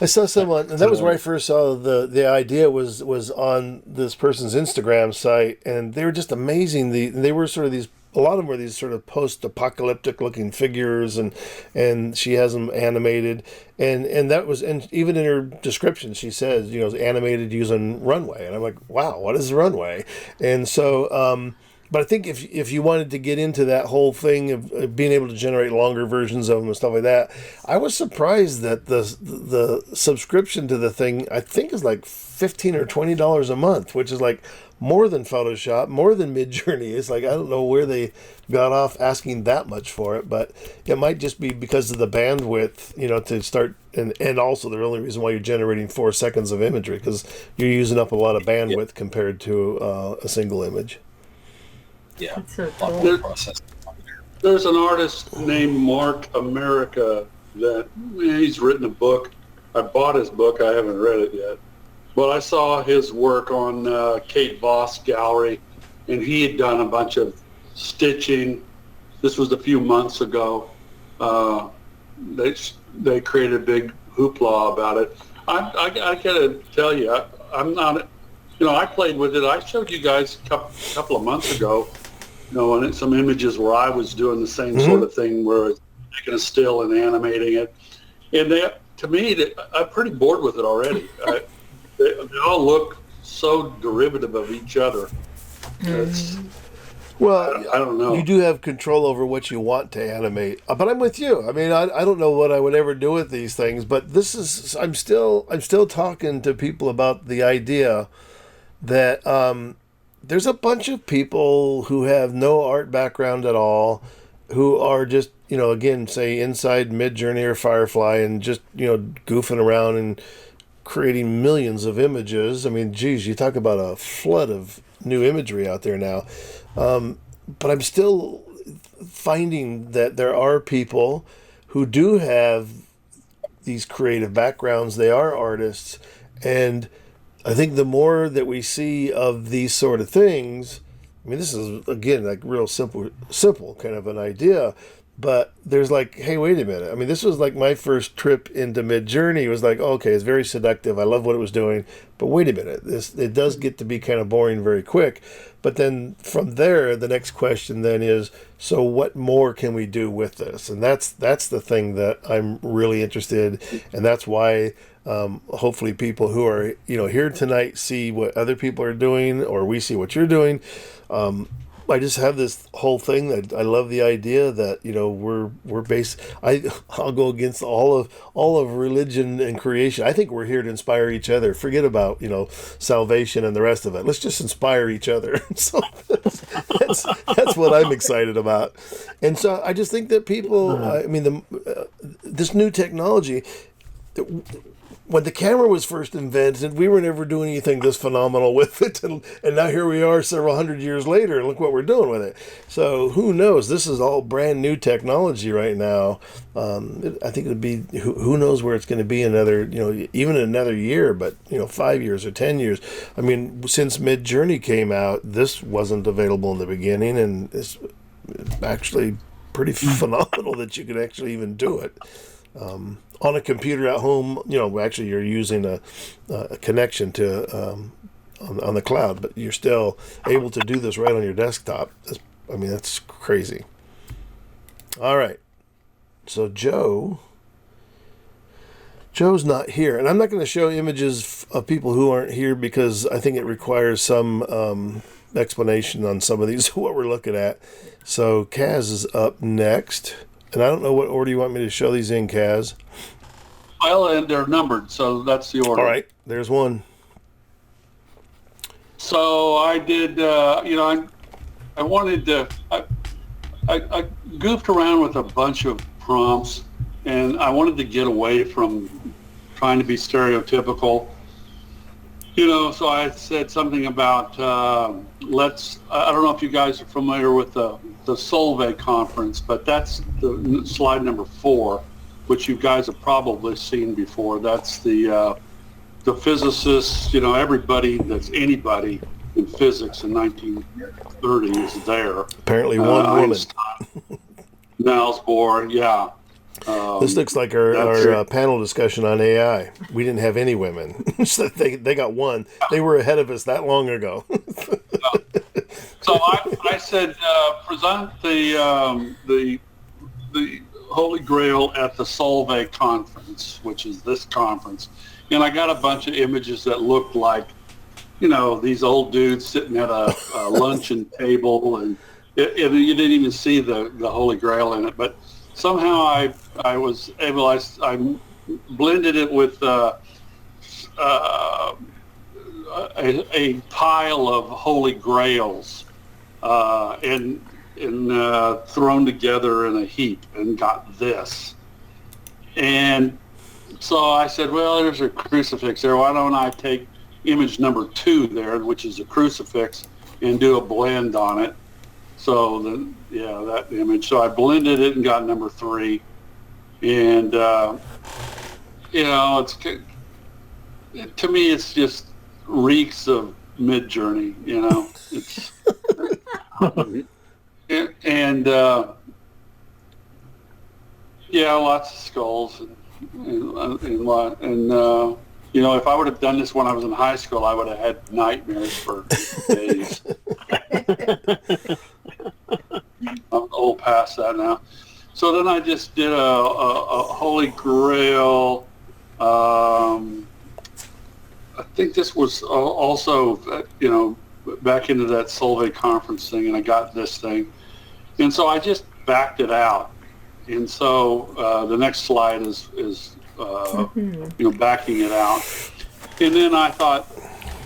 [SPEAKER 1] I saw someone, and that was where I first saw the idea was on this person's Instagram site, and they were just amazing. They were sort of these, a lot of them were these sort of post-apocalyptic looking figures, and she has them animated, and that was, and even in her description she says, animated using Runway, and I'm like, wow, what is Runway? And so. But I think if you wanted to get into that whole thing of being able to generate longer versions of them and stuff like that, I was surprised that the subscription to the thing, I think, is like $15 or $20 a month, which is like more than Photoshop, more than Midjourney. It's like, I don't know where they got off asking that much for it, but it might just be because of the bandwidth, to start, and also the only reason why you're generating 4 seconds of imagery, because you're using up a lot of bandwidth compared to a single image.
[SPEAKER 2] Yeah,
[SPEAKER 4] That's so
[SPEAKER 2] a lot
[SPEAKER 4] cool.
[SPEAKER 2] more process.
[SPEAKER 5] There's an artist named Mark America that he's written a book. I bought his book. I haven't read it yet. But I saw his work on Kate Voss Gallery, and he had done a bunch of stitching. This was a few months ago. They created a big hoopla about it. I gotta tell you, I'm not. I played with it. I showed you guys a couple of months ago. And some images where I was doing the same sort of thing, where it's taking a still and animating it. And to me, I'm pretty bored with it already. They all look so derivative of each other.
[SPEAKER 1] Well,
[SPEAKER 5] I don't know.
[SPEAKER 1] You do have control over what you want to animate, but I'm with you. I mean, I don't know what I would ever do with these things, but I'm still talking to people about the idea that there's a bunch of people who have no art background at all, who are just, again, say inside Midjourney or Firefly and just, goofing around and creating millions of images. I mean, geez, you talk about a flood of new imagery out there now. But I'm still finding that there are people who do have these creative backgrounds. They are artists, and I think the more that we see of these sort of things, I mean, this is, again, like real simple kind of an idea, but there's like, hey, wait a minute. I mean, this was like my first trip into Midjourney. It was like, okay, it's very seductive. I love what it was doing, but wait a minute. It does get to be kind of boring very quick. But then from there, the next question then is, so what more can we do with this? And that's the thing that I'm really interested in, and that's why hopefully people who are here tonight see what other people are doing, or we see what you're doing. I just have this whole thing that I love the idea that we're based. I'll go against all of religion and creation. I think we're here to inspire each other. Forget about salvation and the rest of it. Let's just inspire each other. So that's what I'm excited about. And so I just think that people. I mean, this new technology. When the camera was first invented, we were never doing anything this phenomenal with it, and now here we are several hundred years later, and look what we're doing with it. So who knows? This is all brand new technology right now. I think it'd be, who knows where it's going to be another, even another year, but 5 years or 10 years. I mean, since Midjourney came out, this wasn't available in the beginning, and it's actually pretty phenomenal that you could actually even do it. On a computer at home, actually you're using a connection to on the cloud, but you're still able to do this right on your desktop. That's crazy. All right, So Joe's not here, and I'm not going to show images of people who aren't here because I think it requires some explanation on some of these what we're looking at. So Kaz is up next, and I don't know what order you want me to show these in, Kaz.
[SPEAKER 5] Well, and they're numbered, so that's the order.
[SPEAKER 1] All right, there's one.
[SPEAKER 5] So I did, I wanted to, I goofed around with a bunch of prompts, and I wanted to get away from trying to be stereotypical. So I said something about, I don't know if you guys are familiar with the Solvay conference, but that's the slide number 4, which you guys have probably seen before. That's the physicists, everybody that's anybody in physics in 1930 is there.
[SPEAKER 1] Apparently one woman.
[SPEAKER 5] Einstein, Niels Bohr, yeah.
[SPEAKER 1] This looks like our panel discussion on AI. We didn't have any women. So they got one. They were ahead of us that long ago.
[SPEAKER 5] So I said, present the Holy Grail at the Solvay conference, which is this conference. And I got a bunch of images that looked like, these old dudes sitting at a luncheon table, and you didn't even see the Holy Grail in it. But somehow I was able, I blended it with a pile of Holy Grails and thrown together in a heap, and got this. And so I said, well, there's a crucifix there. Why don't I take image number 2 there, which is a crucifix, and do a blend on it? So that image. So I blended it and got number 3. And, it's, to me, it's just reeks of Mid-Journey, It's, and lots of skulls. If I would have done this when I was in high school, I would have had nightmares for days. I'm old past that now. So then I just did a Holy Grail. I think this was also, back into that Solvay conference thing, and I got this thing. And so I just backed it out. And so the next slide is backing it out. And then I thought,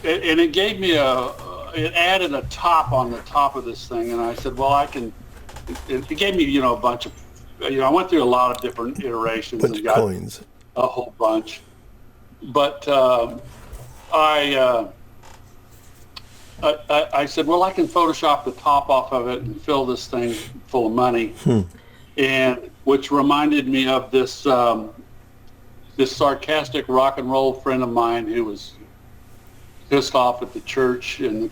[SPEAKER 5] and it gave me it added a top on the top of this thing. And I said, well, it gave me, a bunch of, I went through a lot of different iterations and got
[SPEAKER 1] coins.
[SPEAKER 5] A whole bunch. But I said, well, I can Photoshop the top off of it and fill this thing full of money. And which reminded me of this sarcastic rock and roll friend of mine who was pissed off at the church and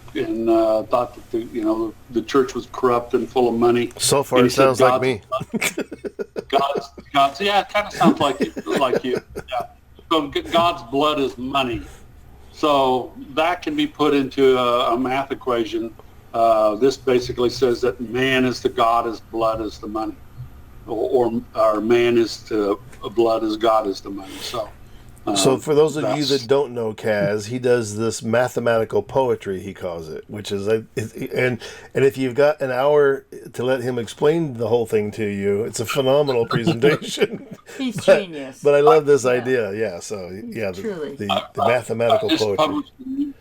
[SPEAKER 5] thought that the church was corrupt and full of money.
[SPEAKER 1] So far, it sounds like me.
[SPEAKER 5] God's, yeah, it kind of sounds like you. Yeah. So God's blood is money. So that can be put into a math equation. This basically says that man is to God as blood is to money. Or man is to blood as God is to money. So
[SPEAKER 1] for those of you that don't know Kaz, he does this mathematical poetry, he calls it, which is and if you've got an hour to let him explain the whole thing to you, it's a phenomenal presentation.
[SPEAKER 4] He's genius.
[SPEAKER 1] But I love this idea. Yeah. So
[SPEAKER 4] Truly.
[SPEAKER 1] the mathematical poetry.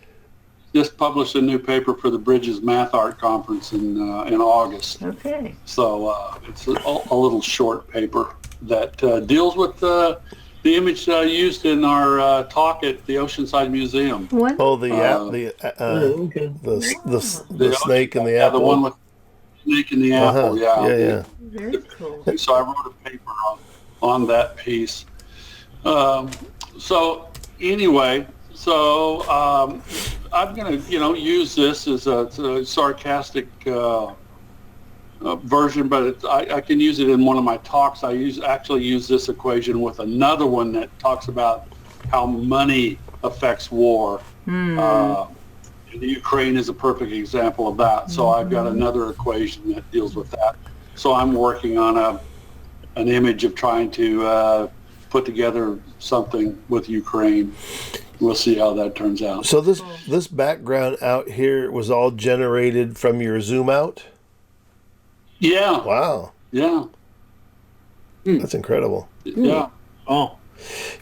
[SPEAKER 5] Just published a new paper for the Bridges Math Art Conference in August.
[SPEAKER 4] Okay.
[SPEAKER 5] So it's a little short paper that deals with the image used in our talk at the Oceanside Museum.
[SPEAKER 4] What?
[SPEAKER 1] Oh, the snake and the apple.
[SPEAKER 5] The one with the snake and the apple.
[SPEAKER 1] Yeah.
[SPEAKER 4] Very cool.
[SPEAKER 5] So I wrote a paper on that piece. So anyway. So I'm going to, use this as a sarcastic version, but I can use it in one of my talks. I actually use this equation with another one that talks about how money affects war. The Ukraine is a perfect example of that. So I've got another equation that deals with that. So I'm working on an image of trying to put together something with Ukraine. We'll see how that turns out.
[SPEAKER 1] So this background out here was all generated from your zoom out?
[SPEAKER 5] Yeah.
[SPEAKER 1] Wow.
[SPEAKER 5] Yeah.
[SPEAKER 1] That's incredible.
[SPEAKER 5] Yeah.
[SPEAKER 6] Oh,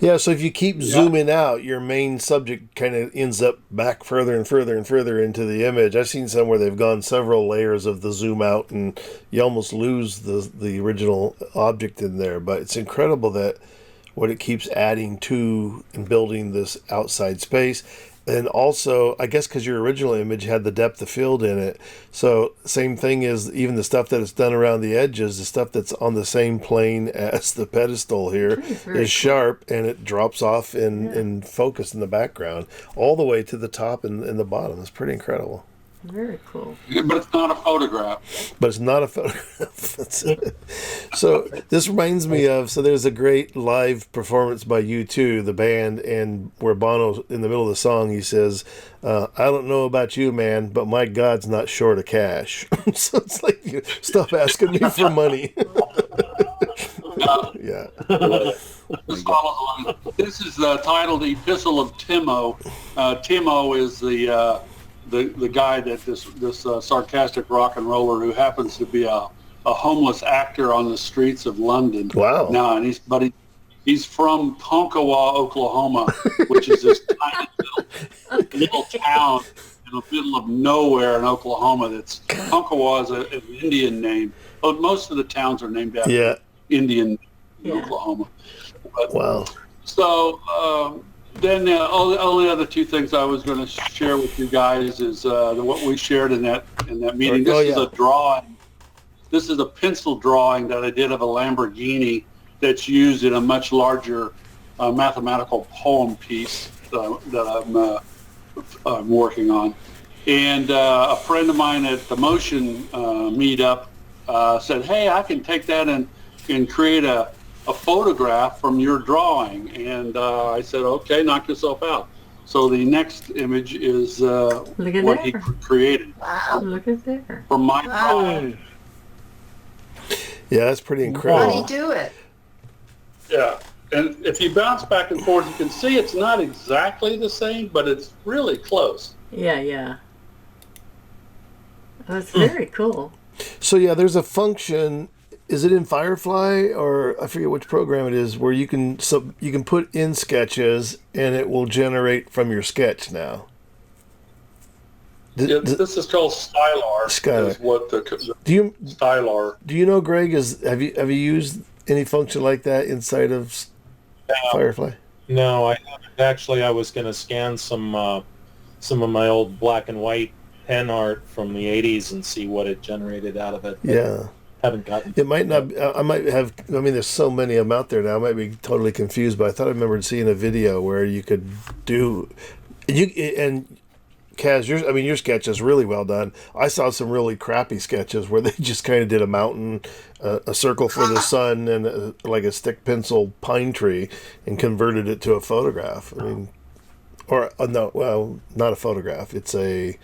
[SPEAKER 1] Yeah, so if you keep zooming out, your main subject kind of ends up back further and further and further into the image. I've seen some where they've gone several layers of the zoom out, and you almost lose the original object in there. But it's incredible that what it keeps adding to and building this outside space. And also, I guess because your original image had the depth of field in it, so same thing is even the stuff that is done around the edges, the stuff that's on the same plane as the pedestal here is sharp, and it drops off in focus in the background all the way to the top and the bottom. It's pretty incredible.
[SPEAKER 4] Very cool.
[SPEAKER 5] But it's not a photograph.
[SPEAKER 1] But it's not a photograph. So this reminds me of, so there's a great live performance by U2, the band, and where Bono, in the middle of the song, he says, I don't know about you, man, but my God's not short of cash. So it's like, stop asking me for money. Yeah.
[SPEAKER 5] This is titled Epistle of Timo. Timo is the guy that this sarcastic rock and roller who happens to be a homeless actor on the streets of London.
[SPEAKER 1] Wow.
[SPEAKER 5] Now, and he's from Tonkawa, Oklahoma, which is this tiny little town in the middle of nowhere in Oklahoma. Tonkawa is an Indian name. Well, most of the towns are named after Indian in Oklahoma. But,
[SPEAKER 1] wow.
[SPEAKER 5] So then the only other two things I was going to share with you guys is what we shared in that meeting. This is a drawing. This is a pencil drawing that I did of a Lamborghini that's used in a much larger mathematical poem piece that I'm working on. And a friend of mine at the Motion meetup said, "Hey, I can take that and create a photograph from your drawing." And I said, "Okay, knock yourself out." So the next image is what he created.
[SPEAKER 4] Wow. Look at there.
[SPEAKER 5] From my drawing.
[SPEAKER 1] Yeah, that's pretty incredible.
[SPEAKER 7] How do you do it?
[SPEAKER 5] Yeah. And if you bounce back and forth, you can see it's not exactly the same, but it's really close.
[SPEAKER 4] Yeah. Oh, that's very cool.
[SPEAKER 1] So yeah, there's a function. Is it in Firefly, or I forget which program it is, where you can put in sketches and it will generate from your sketch now?
[SPEAKER 5] This is called Stylar.
[SPEAKER 1] Skylar.
[SPEAKER 5] Is what the Stylar.
[SPEAKER 1] Do you know, Greg? Have you used any function like that inside of Firefly?
[SPEAKER 2] No, I haven't. Actually, I was going to scan some of my old black and white pen art from the 80s and see what it generated out of it.
[SPEAKER 1] Yeah.
[SPEAKER 2] Haven't gotten.
[SPEAKER 1] It might not. I might have. I mean, there's so many of them out there now. I might be totally confused, but I thought I remembered seeing a video where you could do. And Kaz, your sketch is really well done. I saw some really crappy sketches where they just kind of did a mountain, a circle for the sun, and like a stick pencil pine tree, and converted it to a photograph. I mean, or no, well, not a photograph. It's a.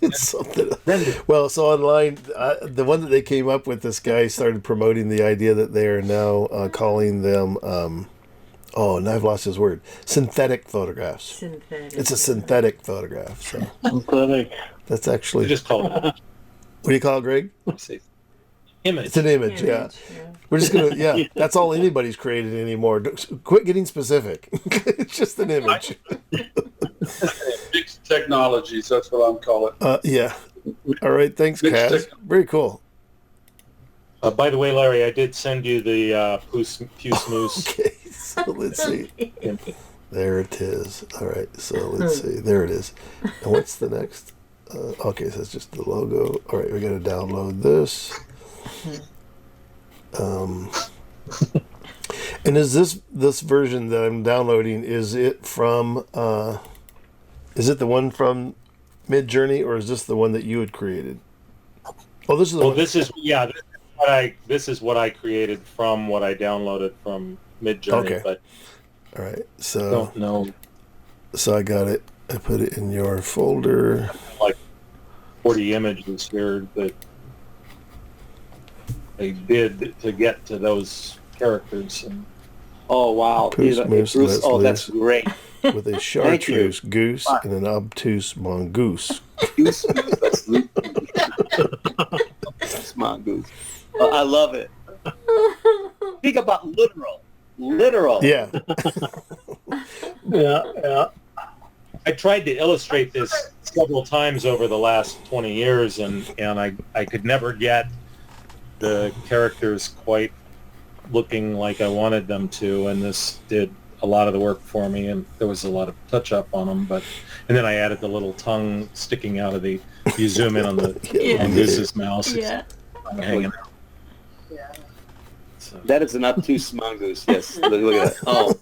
[SPEAKER 1] It's something. Well, so online, the one that they came up with, this guy started promoting the idea that they are now calling them. Now I've lost his word. Synthetic photographs.
[SPEAKER 4] Synthetic.
[SPEAKER 1] It's a synthetic photograph. So
[SPEAKER 6] synthetic.
[SPEAKER 1] that's actually.
[SPEAKER 2] We just call it.
[SPEAKER 1] What do you call it, Greg?
[SPEAKER 2] Image.
[SPEAKER 1] It's an image. Yeah. We're just gonna. Yeah, that's all anybody's created anymore. Quit getting specific. It's just an image.
[SPEAKER 5] Mixed technologies. That's what I'm calling it.
[SPEAKER 1] Yeah. All right. Thanks, Kaz. Very cool.
[SPEAKER 2] By the way, Larry, I did send you the Puce Moose.
[SPEAKER 1] Okay. So let's see. There it is. All right. So let's see. There it is. And what's the next? Okay. So it's just the logo. All right. We got to download this. And is this version that I'm downloading? Is it from? Is it the one from Midjourney, or is this the one that you had created? Oh, this is the one.
[SPEAKER 2] This is what I created from what I downloaded from Midjourney.
[SPEAKER 1] Okay.
[SPEAKER 2] But
[SPEAKER 1] all right. So
[SPEAKER 2] I don't know.
[SPEAKER 1] So I got it. I put it in your folder.
[SPEAKER 2] Like 40 images here, but did to get to those characters. And
[SPEAKER 6] Oh wow,
[SPEAKER 1] Puss, moose,
[SPEAKER 6] Bruce. Oh, that's
[SPEAKER 1] Leslie.
[SPEAKER 6] great.
[SPEAKER 1] With a chartreuse goose
[SPEAKER 6] Wow.
[SPEAKER 1] and an obtuse mongoose.
[SPEAKER 6] Goose. That's mongoose. I love it. Think about literal.
[SPEAKER 1] Yeah.
[SPEAKER 2] yeah. I tried to illustrate this several times over the last 20 years, and I could never get the characters quite looking like I wanted them to, and this did a lot of the work for me, and there was a lot of touch up on them, and then I added the little tongue sticking out of the, you zoom in on the mongooses mouse,
[SPEAKER 4] Yeah.
[SPEAKER 2] it's hanging out. So.
[SPEAKER 6] That is an obtuse mongoose. Yes. Look at that. Oh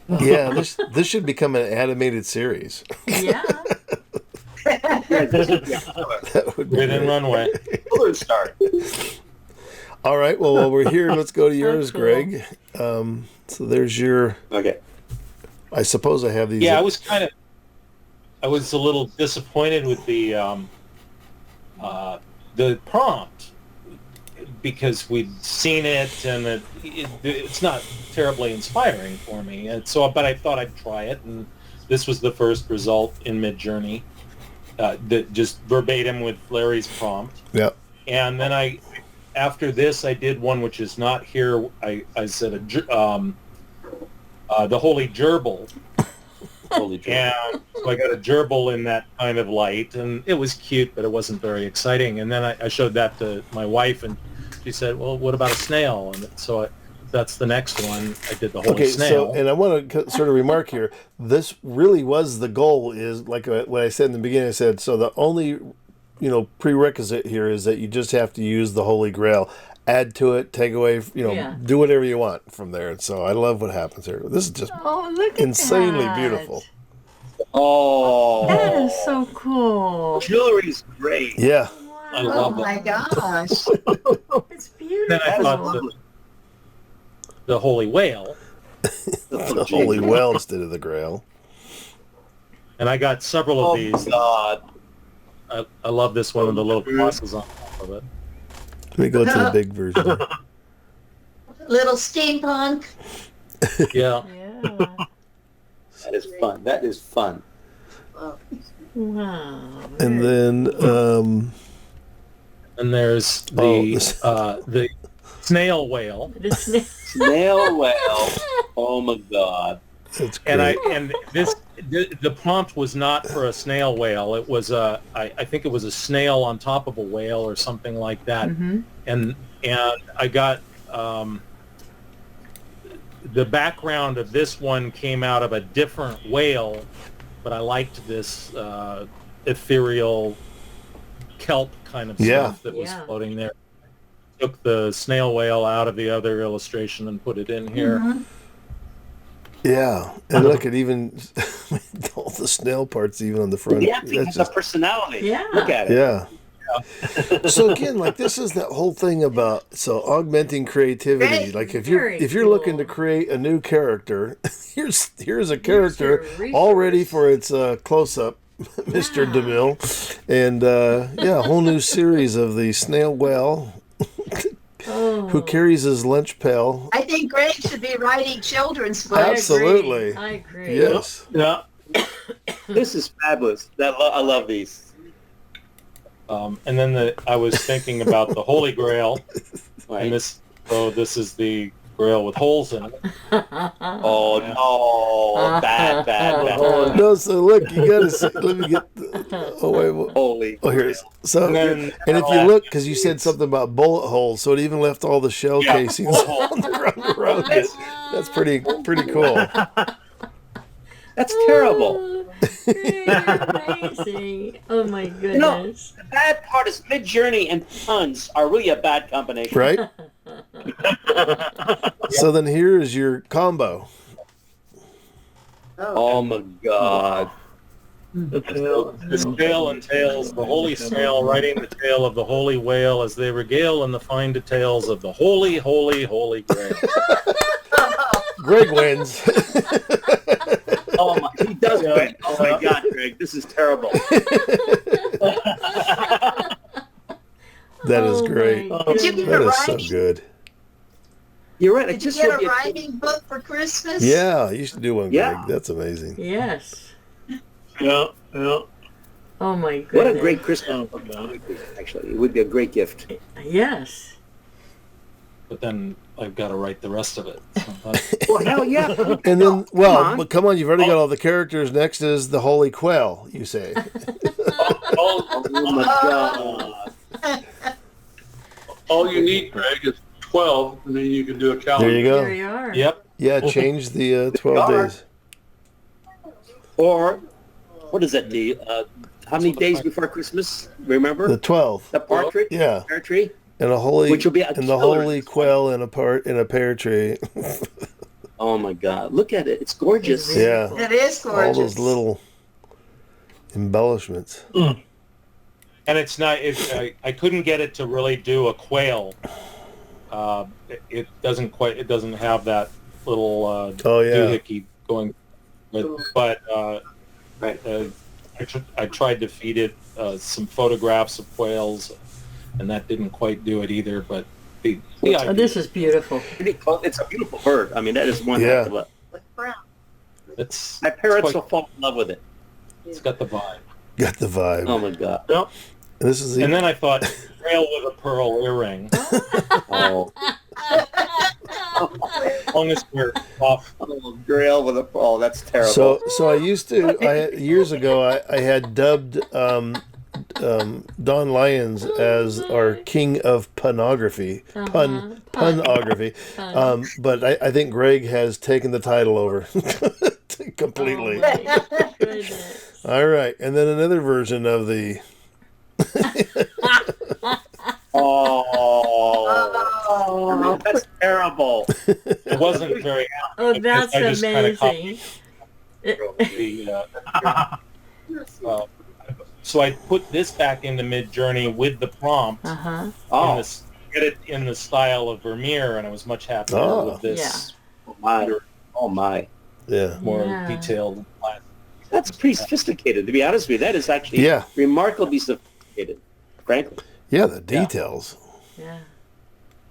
[SPEAKER 6] God.
[SPEAKER 1] Yeah, this should become an animated series.
[SPEAKER 4] Yeah.
[SPEAKER 1] That would be
[SPEAKER 2] Within
[SPEAKER 1] great.
[SPEAKER 2] runway.
[SPEAKER 6] Color start.
[SPEAKER 1] All right, well, while we're here, let's go to yours,
[SPEAKER 4] cool.
[SPEAKER 1] Greg. So there's your,
[SPEAKER 6] Okay.
[SPEAKER 1] I suppose I have these.
[SPEAKER 2] Yeah, I was a little disappointed with the prompt because we'd seen it and it's not terribly inspiring for me. And so, but I thought I'd try it, and this was the first result in Midjourney, just verbatim with Larry's prompt.
[SPEAKER 1] Yeah.
[SPEAKER 2] And then after this, I did one which is not here. I said the Holy Gerbil.
[SPEAKER 6] Holy crap.
[SPEAKER 2] And so I got a gerbil in that kind of light, and it was cute, but it wasn't very exciting. And then I showed that to my wife, and she said, well, what about a snail? And so that's the next one. I did the Holy
[SPEAKER 1] Okay,
[SPEAKER 2] Snail.
[SPEAKER 1] so, and I want to sort of remark here, this really was the goal, is like what I said in the beginning, I said, so the only, prerequisite here is that you just have to use the Holy Grail. Add to it, take away,
[SPEAKER 4] Yeah.
[SPEAKER 1] do whatever you want from there. And so I love what happens here. This is just
[SPEAKER 4] Oh, look at
[SPEAKER 1] insanely
[SPEAKER 4] that.
[SPEAKER 1] beautiful.
[SPEAKER 6] Oh.
[SPEAKER 4] That is so cool.
[SPEAKER 6] Jewelry's great.
[SPEAKER 1] Yeah.
[SPEAKER 2] I
[SPEAKER 4] Wow.
[SPEAKER 2] love
[SPEAKER 7] Oh my gosh.
[SPEAKER 4] It's
[SPEAKER 2] Then
[SPEAKER 4] beautiful.
[SPEAKER 2] I
[SPEAKER 6] That is
[SPEAKER 2] thought
[SPEAKER 6] lovely.
[SPEAKER 2] the Holy Whale,
[SPEAKER 1] The Holy Well instead of the Grail.
[SPEAKER 2] and I got several of
[SPEAKER 6] Oh
[SPEAKER 2] these.
[SPEAKER 6] God.
[SPEAKER 2] I love this one with the little crosses on top of it.
[SPEAKER 1] Let me go to the big version.
[SPEAKER 7] Little steampunk.
[SPEAKER 2] Yeah.
[SPEAKER 4] Yeah.
[SPEAKER 6] That is fun. That is fun.
[SPEAKER 4] Wow.
[SPEAKER 1] And then,
[SPEAKER 2] And there's the snail whale.
[SPEAKER 4] The snake.
[SPEAKER 6] Snail whale. Oh my God.
[SPEAKER 1] it's great.
[SPEAKER 2] And the prompt was not for a snail whale. It was I think it was a snail on top of a whale or something like that.
[SPEAKER 4] Mm-hmm.
[SPEAKER 2] And I got the background of this one came out of a different whale, but I liked this ethereal kelp kind of
[SPEAKER 1] Yeah.
[SPEAKER 2] stuff that was
[SPEAKER 4] Yeah.
[SPEAKER 2] floating there. Took the snail whale out of the other illustration and put it in here.
[SPEAKER 7] Mhm.
[SPEAKER 1] Yeah, and look at even all the snail parts even on the front.
[SPEAKER 6] The thing
[SPEAKER 1] That's
[SPEAKER 6] has a personality.
[SPEAKER 4] Yeah.
[SPEAKER 6] Look at it.
[SPEAKER 1] yeah. So again, like this is that whole thing about augmenting creativity.
[SPEAKER 7] Great.
[SPEAKER 1] Like if
[SPEAKER 4] Very
[SPEAKER 1] you're looking to
[SPEAKER 4] cool.
[SPEAKER 1] create a new character, here's a character
[SPEAKER 4] your
[SPEAKER 1] all ready
[SPEAKER 4] resource.
[SPEAKER 1] for its close up, Mr.
[SPEAKER 4] Yeah.
[SPEAKER 1] DeMille, and a whole new series of the snail whale
[SPEAKER 4] Oh.
[SPEAKER 1] who carries his lunch pail.
[SPEAKER 7] I think Greg should be writing children's
[SPEAKER 4] I
[SPEAKER 7] books.
[SPEAKER 4] agree.
[SPEAKER 1] Absolutely.
[SPEAKER 4] I agree.
[SPEAKER 1] Yes.
[SPEAKER 2] Yeah.
[SPEAKER 6] This is fabulous. I love these.
[SPEAKER 2] And then I was thinking about the Holy Grail,
[SPEAKER 6] Right.
[SPEAKER 2] and this is the Grail with holes in it.
[SPEAKER 6] Oh no! Bad.
[SPEAKER 1] No, so look, you gotta see. Let me get. Oh wait.
[SPEAKER 6] Holy.
[SPEAKER 1] Oh, here it is. So,
[SPEAKER 2] And
[SPEAKER 1] and
[SPEAKER 2] then
[SPEAKER 1] if you look, because you said something about bullet holes, so it even left all the shell
[SPEAKER 2] Yeah,
[SPEAKER 1] casings
[SPEAKER 2] bullet holes.
[SPEAKER 1] on the ground around it. That's pretty cool.
[SPEAKER 6] That's terrible.
[SPEAKER 4] Oh, you're amazing. Oh my goodness.
[SPEAKER 6] The bad part is Midjourney and puns are really a bad combination.
[SPEAKER 1] Right? So then here is your combo.
[SPEAKER 6] Oh my God.
[SPEAKER 2] The tale entails the holy snail riding the tail of the holy whale as they regale in the fine details of the holy, holy, holy Grail.
[SPEAKER 1] Greg wins.
[SPEAKER 6] Oh my, he does
[SPEAKER 2] Yeah.
[SPEAKER 6] win. Oh my God, Greg. This is terrible.
[SPEAKER 1] That is
[SPEAKER 4] Oh,
[SPEAKER 1] great.
[SPEAKER 4] my
[SPEAKER 7] Did you
[SPEAKER 4] goodness.
[SPEAKER 7] get
[SPEAKER 1] That
[SPEAKER 7] a
[SPEAKER 1] is so
[SPEAKER 7] writing?
[SPEAKER 1] good.
[SPEAKER 6] You're right. It
[SPEAKER 7] Did you
[SPEAKER 6] just
[SPEAKER 7] get
[SPEAKER 6] would
[SPEAKER 7] a
[SPEAKER 6] be
[SPEAKER 7] writing book for Christmas?
[SPEAKER 1] Yeah, you should do one,
[SPEAKER 6] Yeah.
[SPEAKER 1] Greg. That's amazing.
[SPEAKER 4] Yes.
[SPEAKER 8] Yeah, yeah.
[SPEAKER 4] Oh my goodness.
[SPEAKER 6] What a great Christmas book that would be, actually. It would be a great gift.
[SPEAKER 4] Yes.
[SPEAKER 2] But then I've got to write the rest of it. So that's-
[SPEAKER 6] Well, hell yeah.
[SPEAKER 1] And then, well,
[SPEAKER 6] on.
[SPEAKER 1] but come on, you've already got all the characters. Next is the Holy Quail, you say.
[SPEAKER 6] Oh my God.
[SPEAKER 5] All you need, Greg, is 12, and then you can do a calendar.
[SPEAKER 1] There you
[SPEAKER 4] There
[SPEAKER 1] go.
[SPEAKER 4] you are.
[SPEAKER 2] Yep.
[SPEAKER 1] Yeah, change the 12
[SPEAKER 6] are.
[SPEAKER 1] days.
[SPEAKER 6] Or, what is that, how many days before Christmas? Remember?
[SPEAKER 1] The 12.
[SPEAKER 6] The partridge?
[SPEAKER 1] Yeah.
[SPEAKER 6] Pear tree?
[SPEAKER 1] And a holy,
[SPEAKER 6] Which will be a
[SPEAKER 1] and the
[SPEAKER 6] killer.
[SPEAKER 1] Holy Quail in a pear tree.
[SPEAKER 6] Oh my God. Look at it. It's gorgeous.
[SPEAKER 1] Yeah.
[SPEAKER 7] It is
[SPEAKER 1] All
[SPEAKER 7] gorgeous.
[SPEAKER 1] those little embellishments.
[SPEAKER 2] And it's not. I couldn't get it to really do a quail. It doesn't quite. It doesn't have that little
[SPEAKER 1] Oh, yeah.
[SPEAKER 2] doohickey going. But
[SPEAKER 6] Right.
[SPEAKER 2] I tried to feed it some photographs of quails, and that didn't quite do it either. But the
[SPEAKER 4] Oh,
[SPEAKER 2] idea,
[SPEAKER 4] this is beautiful.
[SPEAKER 6] It's a beautiful bird. I mean, that is one
[SPEAKER 1] Yeah.
[SPEAKER 6] heck of a...
[SPEAKER 7] Brown.
[SPEAKER 2] it's
[SPEAKER 6] My parents
[SPEAKER 2] it's
[SPEAKER 6] will fall in love with it.
[SPEAKER 2] it's got the vibe.
[SPEAKER 1] Got the vibe.
[SPEAKER 6] Oh my God.
[SPEAKER 8] Yep.
[SPEAKER 1] And this is
[SPEAKER 2] And then I thought Grail with a pearl earring.
[SPEAKER 6] Oh,
[SPEAKER 2] As long as we're off.
[SPEAKER 6] oh Grail with a... Oh, that's terrible.
[SPEAKER 1] so I used to years ago I had dubbed Don Lyons as our king of punography, punography. But I think Greg has taken the title over completely.
[SPEAKER 4] Oh my goodness.
[SPEAKER 1] All right, and then another version of the
[SPEAKER 6] Oh, that's terrible.
[SPEAKER 2] It wasn't very.
[SPEAKER 4] Oh, that's
[SPEAKER 2] I just kinda
[SPEAKER 4] amazing.
[SPEAKER 2] the, so I put this back into Midjourney with the prompt
[SPEAKER 4] Uh-huh.
[SPEAKER 2] in
[SPEAKER 6] Oh,
[SPEAKER 2] this, get it in the style of Vermeer, and I was much happier
[SPEAKER 1] Oh.
[SPEAKER 2] with this
[SPEAKER 6] oh my. Oh my.
[SPEAKER 1] yeah.
[SPEAKER 2] more
[SPEAKER 4] Yeah.
[SPEAKER 2] detailed.
[SPEAKER 6] That's pretty sophisticated, to be honest with you. That is actually
[SPEAKER 1] Yeah.
[SPEAKER 6] remarkably sophisticated, frankly.
[SPEAKER 1] Yeah, the details.
[SPEAKER 4] Yeah.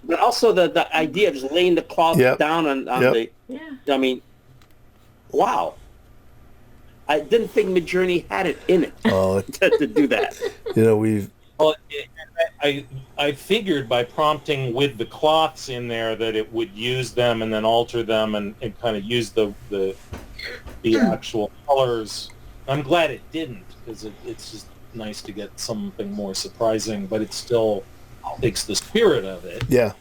[SPEAKER 6] But also the idea of just laying the cloth
[SPEAKER 1] Yep.
[SPEAKER 6] down on
[SPEAKER 1] Yep.
[SPEAKER 6] the...
[SPEAKER 4] Yeah.
[SPEAKER 6] I mean, wow. I didn't think Midjourney had it in it
[SPEAKER 1] Oh,
[SPEAKER 6] to do that.
[SPEAKER 1] we've
[SPEAKER 2] Well, I figured by prompting with the cloths in there that it would use them and then alter them and kind of use the actual colors. I'm glad it didn't, because it's just nice to get something more surprising, but it still takes the spirit of it
[SPEAKER 1] yeah.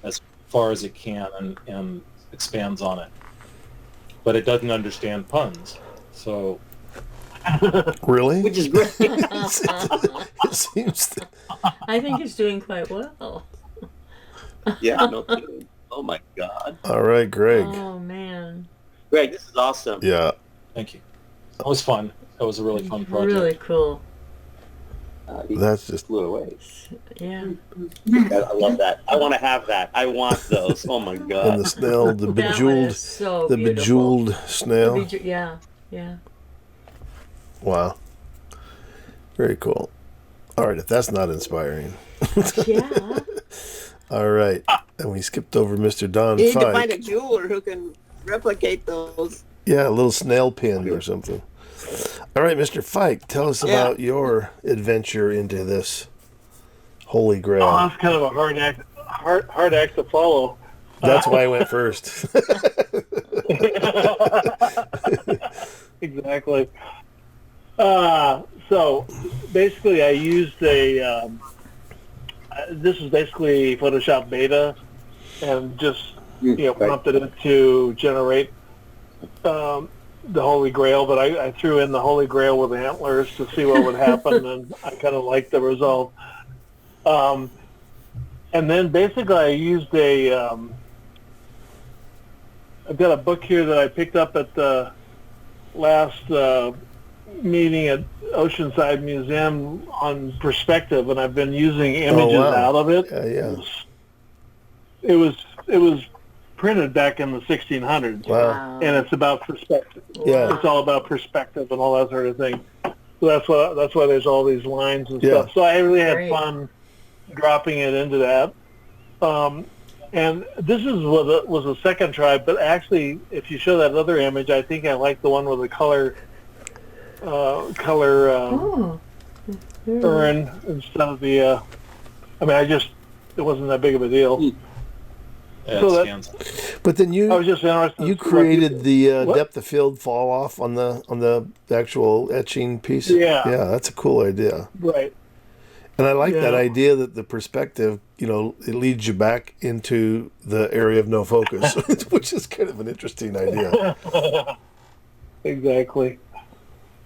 [SPEAKER 2] as far as it can and expands on it. But it doesn't understand puns, so
[SPEAKER 1] Really?
[SPEAKER 6] Which is great.
[SPEAKER 1] It seems to,
[SPEAKER 4] I think it's doing quite well.
[SPEAKER 6] Yeah, no kidding. Oh my God.
[SPEAKER 1] all right, Greg.
[SPEAKER 4] Oh man.
[SPEAKER 6] Greg, this is awesome.
[SPEAKER 1] Yeah.
[SPEAKER 2] thank you. That was fun. That was a really fun project.
[SPEAKER 4] Really cool.
[SPEAKER 6] You
[SPEAKER 1] That's just
[SPEAKER 6] blew away.
[SPEAKER 4] Yeah.
[SPEAKER 6] I love that. I want to have that. I want those. Oh my
[SPEAKER 1] and
[SPEAKER 6] God.
[SPEAKER 1] the snail, the
[SPEAKER 4] That one
[SPEAKER 1] bejeweled,
[SPEAKER 4] is so
[SPEAKER 1] the
[SPEAKER 4] beautiful.
[SPEAKER 1] bejeweled snail.
[SPEAKER 4] Yeah. Yeah.
[SPEAKER 1] Wow. Very cool. All right, if that's not inspiring.
[SPEAKER 4] Yeah.
[SPEAKER 1] All right. And we skipped over Mr. Don
[SPEAKER 9] You need to find a
[SPEAKER 1] Fike.
[SPEAKER 9] jeweler who can replicate those.
[SPEAKER 1] Yeah, a little snail pin or something. All right, Mr. Fike, tell us
[SPEAKER 9] Yeah.
[SPEAKER 1] about your adventure into this Holy Grail.
[SPEAKER 8] Oh, that's kind of a hard act to follow.
[SPEAKER 1] That's why I went first.
[SPEAKER 8] Exactly. So basically, I used a. This is basically Photoshop beta, and just
[SPEAKER 6] Right.
[SPEAKER 8] prompted it to generate the Holy Grail. But I threw in the Holy Grail with antlers to see what would happen, and I kind of liked the result. And then basically, I used I've got a book here that I picked up at the last meeting at Oceanside Museum on perspective, and I've been using images
[SPEAKER 1] wow.
[SPEAKER 8] out of it.
[SPEAKER 1] Yeah.
[SPEAKER 8] It was printed back in the 1600s.
[SPEAKER 1] Wow.
[SPEAKER 8] And it's about perspective.
[SPEAKER 1] Yeah.
[SPEAKER 8] It's all about perspective and all that sort of thing. So that's why there's all these lines and
[SPEAKER 1] Yeah.
[SPEAKER 8] stuff. So I really had
[SPEAKER 4] Great.
[SPEAKER 8] fun dropping it into that. And this was a second try, but actually, if you show that other image, I think I like the one with the color
[SPEAKER 4] Oh.
[SPEAKER 8] urn instead of the. It wasn't that big of a deal.
[SPEAKER 2] Yeah,
[SPEAKER 8] So
[SPEAKER 2] it
[SPEAKER 8] that-
[SPEAKER 2] stands out.
[SPEAKER 1] But then
[SPEAKER 8] I was just interested.
[SPEAKER 1] you
[SPEAKER 8] to see
[SPEAKER 1] created the
[SPEAKER 8] what?
[SPEAKER 1] depth of field fall off on the actual etching piece.
[SPEAKER 8] Yeah.
[SPEAKER 1] Yeah, that's a cool idea.
[SPEAKER 8] Right.
[SPEAKER 1] And I like that
[SPEAKER 8] Yeah.
[SPEAKER 1] idea that the perspective, it leads you back into the area of no focus, which is kind of an interesting idea.
[SPEAKER 8] Exactly.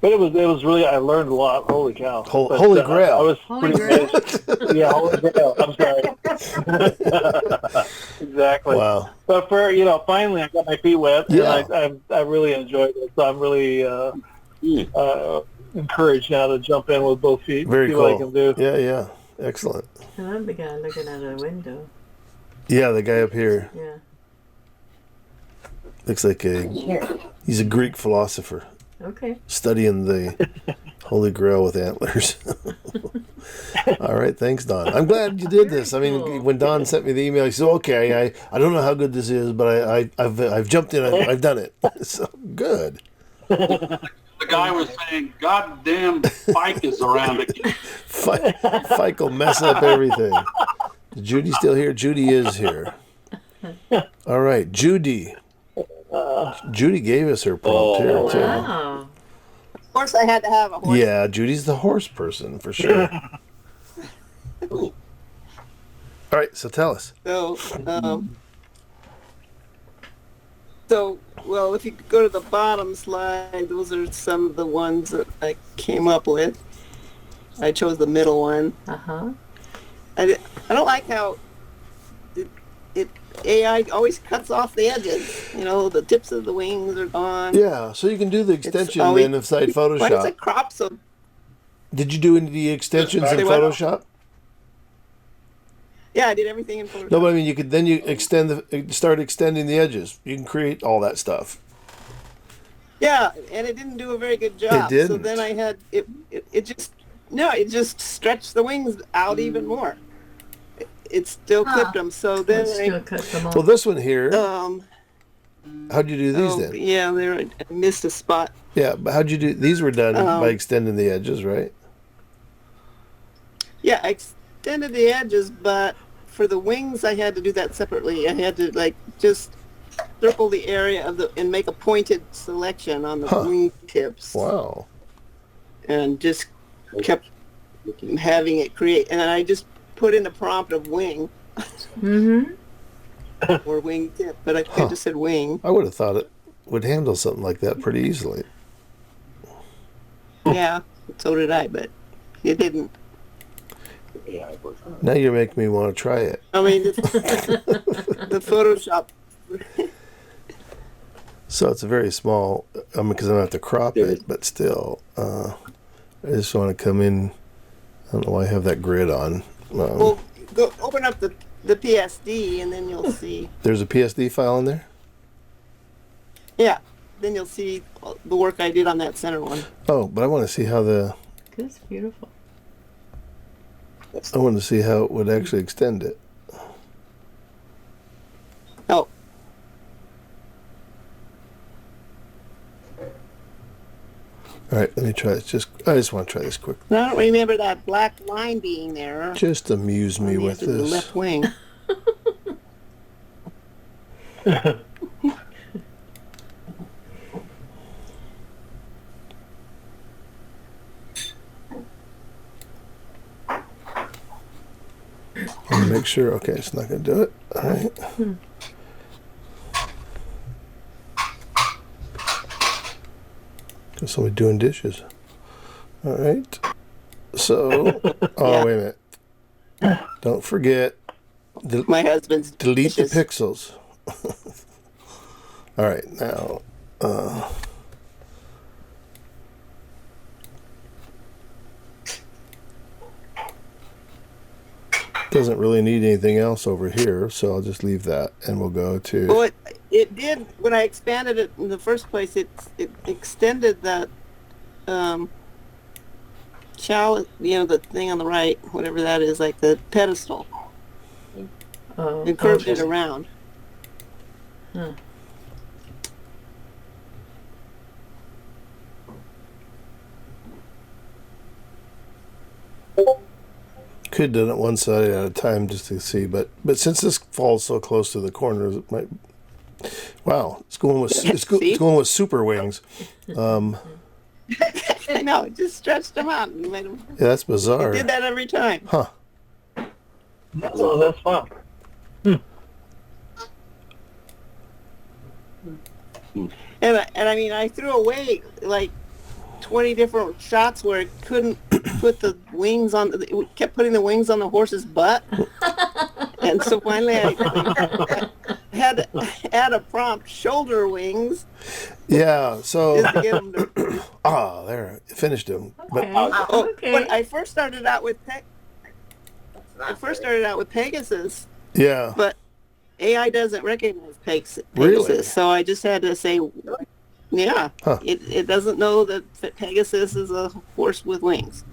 [SPEAKER 8] But it was really, I learned a lot. Holy cow. But,
[SPEAKER 1] Holy Grail.
[SPEAKER 8] I was
[SPEAKER 4] Holy
[SPEAKER 8] pretty
[SPEAKER 4] Grail.
[SPEAKER 8] amazed. Yeah, Holy Grail. I'm sorry. Exactly.
[SPEAKER 1] Wow.
[SPEAKER 8] But finally I got my feet wet,
[SPEAKER 1] Yeah.
[SPEAKER 8] and I really enjoyed it. So I'm really encouraged now to jump in with both feet.
[SPEAKER 1] Very
[SPEAKER 8] see
[SPEAKER 1] cool.
[SPEAKER 8] what I can do.
[SPEAKER 1] Yeah. Excellent.
[SPEAKER 4] And I'm the guy looking out of the window.
[SPEAKER 1] Yeah, the guy up here
[SPEAKER 4] Yeah.
[SPEAKER 1] looks like he's a Greek philosopher
[SPEAKER 4] Okay.
[SPEAKER 1] studying the Holy Grail with antlers. All right, thanks, Don. I'm glad you did this. I mean,
[SPEAKER 4] Cool.
[SPEAKER 1] when Don sent me the email, he said, "Okay, I don't know how good this is, but I've jumped in. I've done it. So good."
[SPEAKER 5] The guy was saying, "God damn, Spike is around again."
[SPEAKER 1] Fike will mess up everything. Is Judy still here? Judy is here. All right, Judy. Judy gave us her prompt here too.
[SPEAKER 4] Wow.
[SPEAKER 9] Of course, I had to have a horse.
[SPEAKER 1] Yeah, Judy's the horse person for sure. All right, so tell us.
[SPEAKER 9] So, well, if you go to the bottom slide, those are some of the ones that I came up with. I chose the middle one.
[SPEAKER 4] Uh-huh.
[SPEAKER 9] I don't like how AI always cuts off the edges. The tips of the wings are gone.
[SPEAKER 1] Yeah, so you can do the extension
[SPEAKER 9] always-
[SPEAKER 1] then inside
[SPEAKER 9] Why does
[SPEAKER 1] Photoshop.
[SPEAKER 9] it crop so?
[SPEAKER 1] Did you do any of the extensions in
[SPEAKER 9] Say what?
[SPEAKER 1] Photoshop?
[SPEAKER 9] Yeah, I did everything in Photoshop.
[SPEAKER 1] No, but I mean, you could then start extending the edges. You can create all that stuff.
[SPEAKER 9] Yeah, and it didn't do a very good job. So
[SPEAKER 1] didn't.
[SPEAKER 9] then I had it just stretched the wings out even more. It still clipped them. So then
[SPEAKER 4] Still cut them off.
[SPEAKER 1] Well, this one here,
[SPEAKER 9] I
[SPEAKER 1] how'd you do these then?
[SPEAKER 9] yeah, I missed a spot.
[SPEAKER 1] Yeah, but how'd you do? These were done by extending the edges, right?
[SPEAKER 9] Yeah, I extended the edges, but for the wings, I had to do that separately. I had to just circle the area and make a pointed selection on the wing tips,
[SPEAKER 1] Wow.
[SPEAKER 9] and just kept having it create. And I just put in a prompt of wing
[SPEAKER 4] Mm-hmm.
[SPEAKER 9] or wing tip, but I just said wing.
[SPEAKER 1] I would have thought it would handle something like that pretty easily.
[SPEAKER 9] Yeah, so did I, but it didn't.
[SPEAKER 1] Now you're making me want to try it.
[SPEAKER 9] I mean, the Photoshop.
[SPEAKER 1] So it's a very small, because I don't have to crop it, but still, I just want to come in. I don't know why I have that grid on.
[SPEAKER 9] Well, go open up the PSD, and then you'll see.
[SPEAKER 1] There's a PSD file in there?
[SPEAKER 9] Yeah, then you'll see the work I did on that center one.
[SPEAKER 1] Oh, but I want to see how
[SPEAKER 4] That's beautiful.
[SPEAKER 1] I want to see how it would actually extend it.
[SPEAKER 9] Oh.
[SPEAKER 1] All right, let me try this. I just want to try this quick.
[SPEAKER 9] I don't remember that black line being there.
[SPEAKER 1] Just amuse me
[SPEAKER 9] on the
[SPEAKER 1] with
[SPEAKER 9] edge of the
[SPEAKER 1] this.
[SPEAKER 9] left wing.
[SPEAKER 1] I'll make sure. Okay, it's not going to do it. All right. Guess I'll be doing dishes. All right. So,
[SPEAKER 9] Yeah.
[SPEAKER 1] wait a minute. Don't forget.
[SPEAKER 9] My husband's
[SPEAKER 1] Delete the
[SPEAKER 9] dishes.
[SPEAKER 1] pixels. All right, now. Doesn't really need anything else over here, so I'll just leave that, and we'll go to.
[SPEAKER 9] Well, it did when I expanded it in the first place. It extended that chalice, the thing on the right, whatever that is, like the pedestal. It curved it around.
[SPEAKER 4] Huh.
[SPEAKER 1] Could have done it one side at a time just to see, but since this falls so close to the corners, it might. Wow, it's going with super wings.
[SPEAKER 9] No, it just stretched them out and made them.
[SPEAKER 1] Yeah, that's bizarre.
[SPEAKER 9] It did that every time.
[SPEAKER 1] Huh.
[SPEAKER 8] Oh, that's fun.
[SPEAKER 9] And I mean, I threw away like 20 different shots where it couldn't put the wings on. It kept putting the wings on the horse's butt, and so finally I had to add a prompt: shoulder wings.
[SPEAKER 1] Yeah. So.
[SPEAKER 9] Just to get them to.
[SPEAKER 1] There, finished him. But
[SPEAKER 4] Okay.
[SPEAKER 9] When I first started out with Pegasus,
[SPEAKER 1] yeah.
[SPEAKER 9] but AI doesn't recognize Pegasus.
[SPEAKER 1] Really?
[SPEAKER 9] So I just had to say, yeah,
[SPEAKER 1] Huh.
[SPEAKER 9] it doesn't know that Pegasus is a horse with wings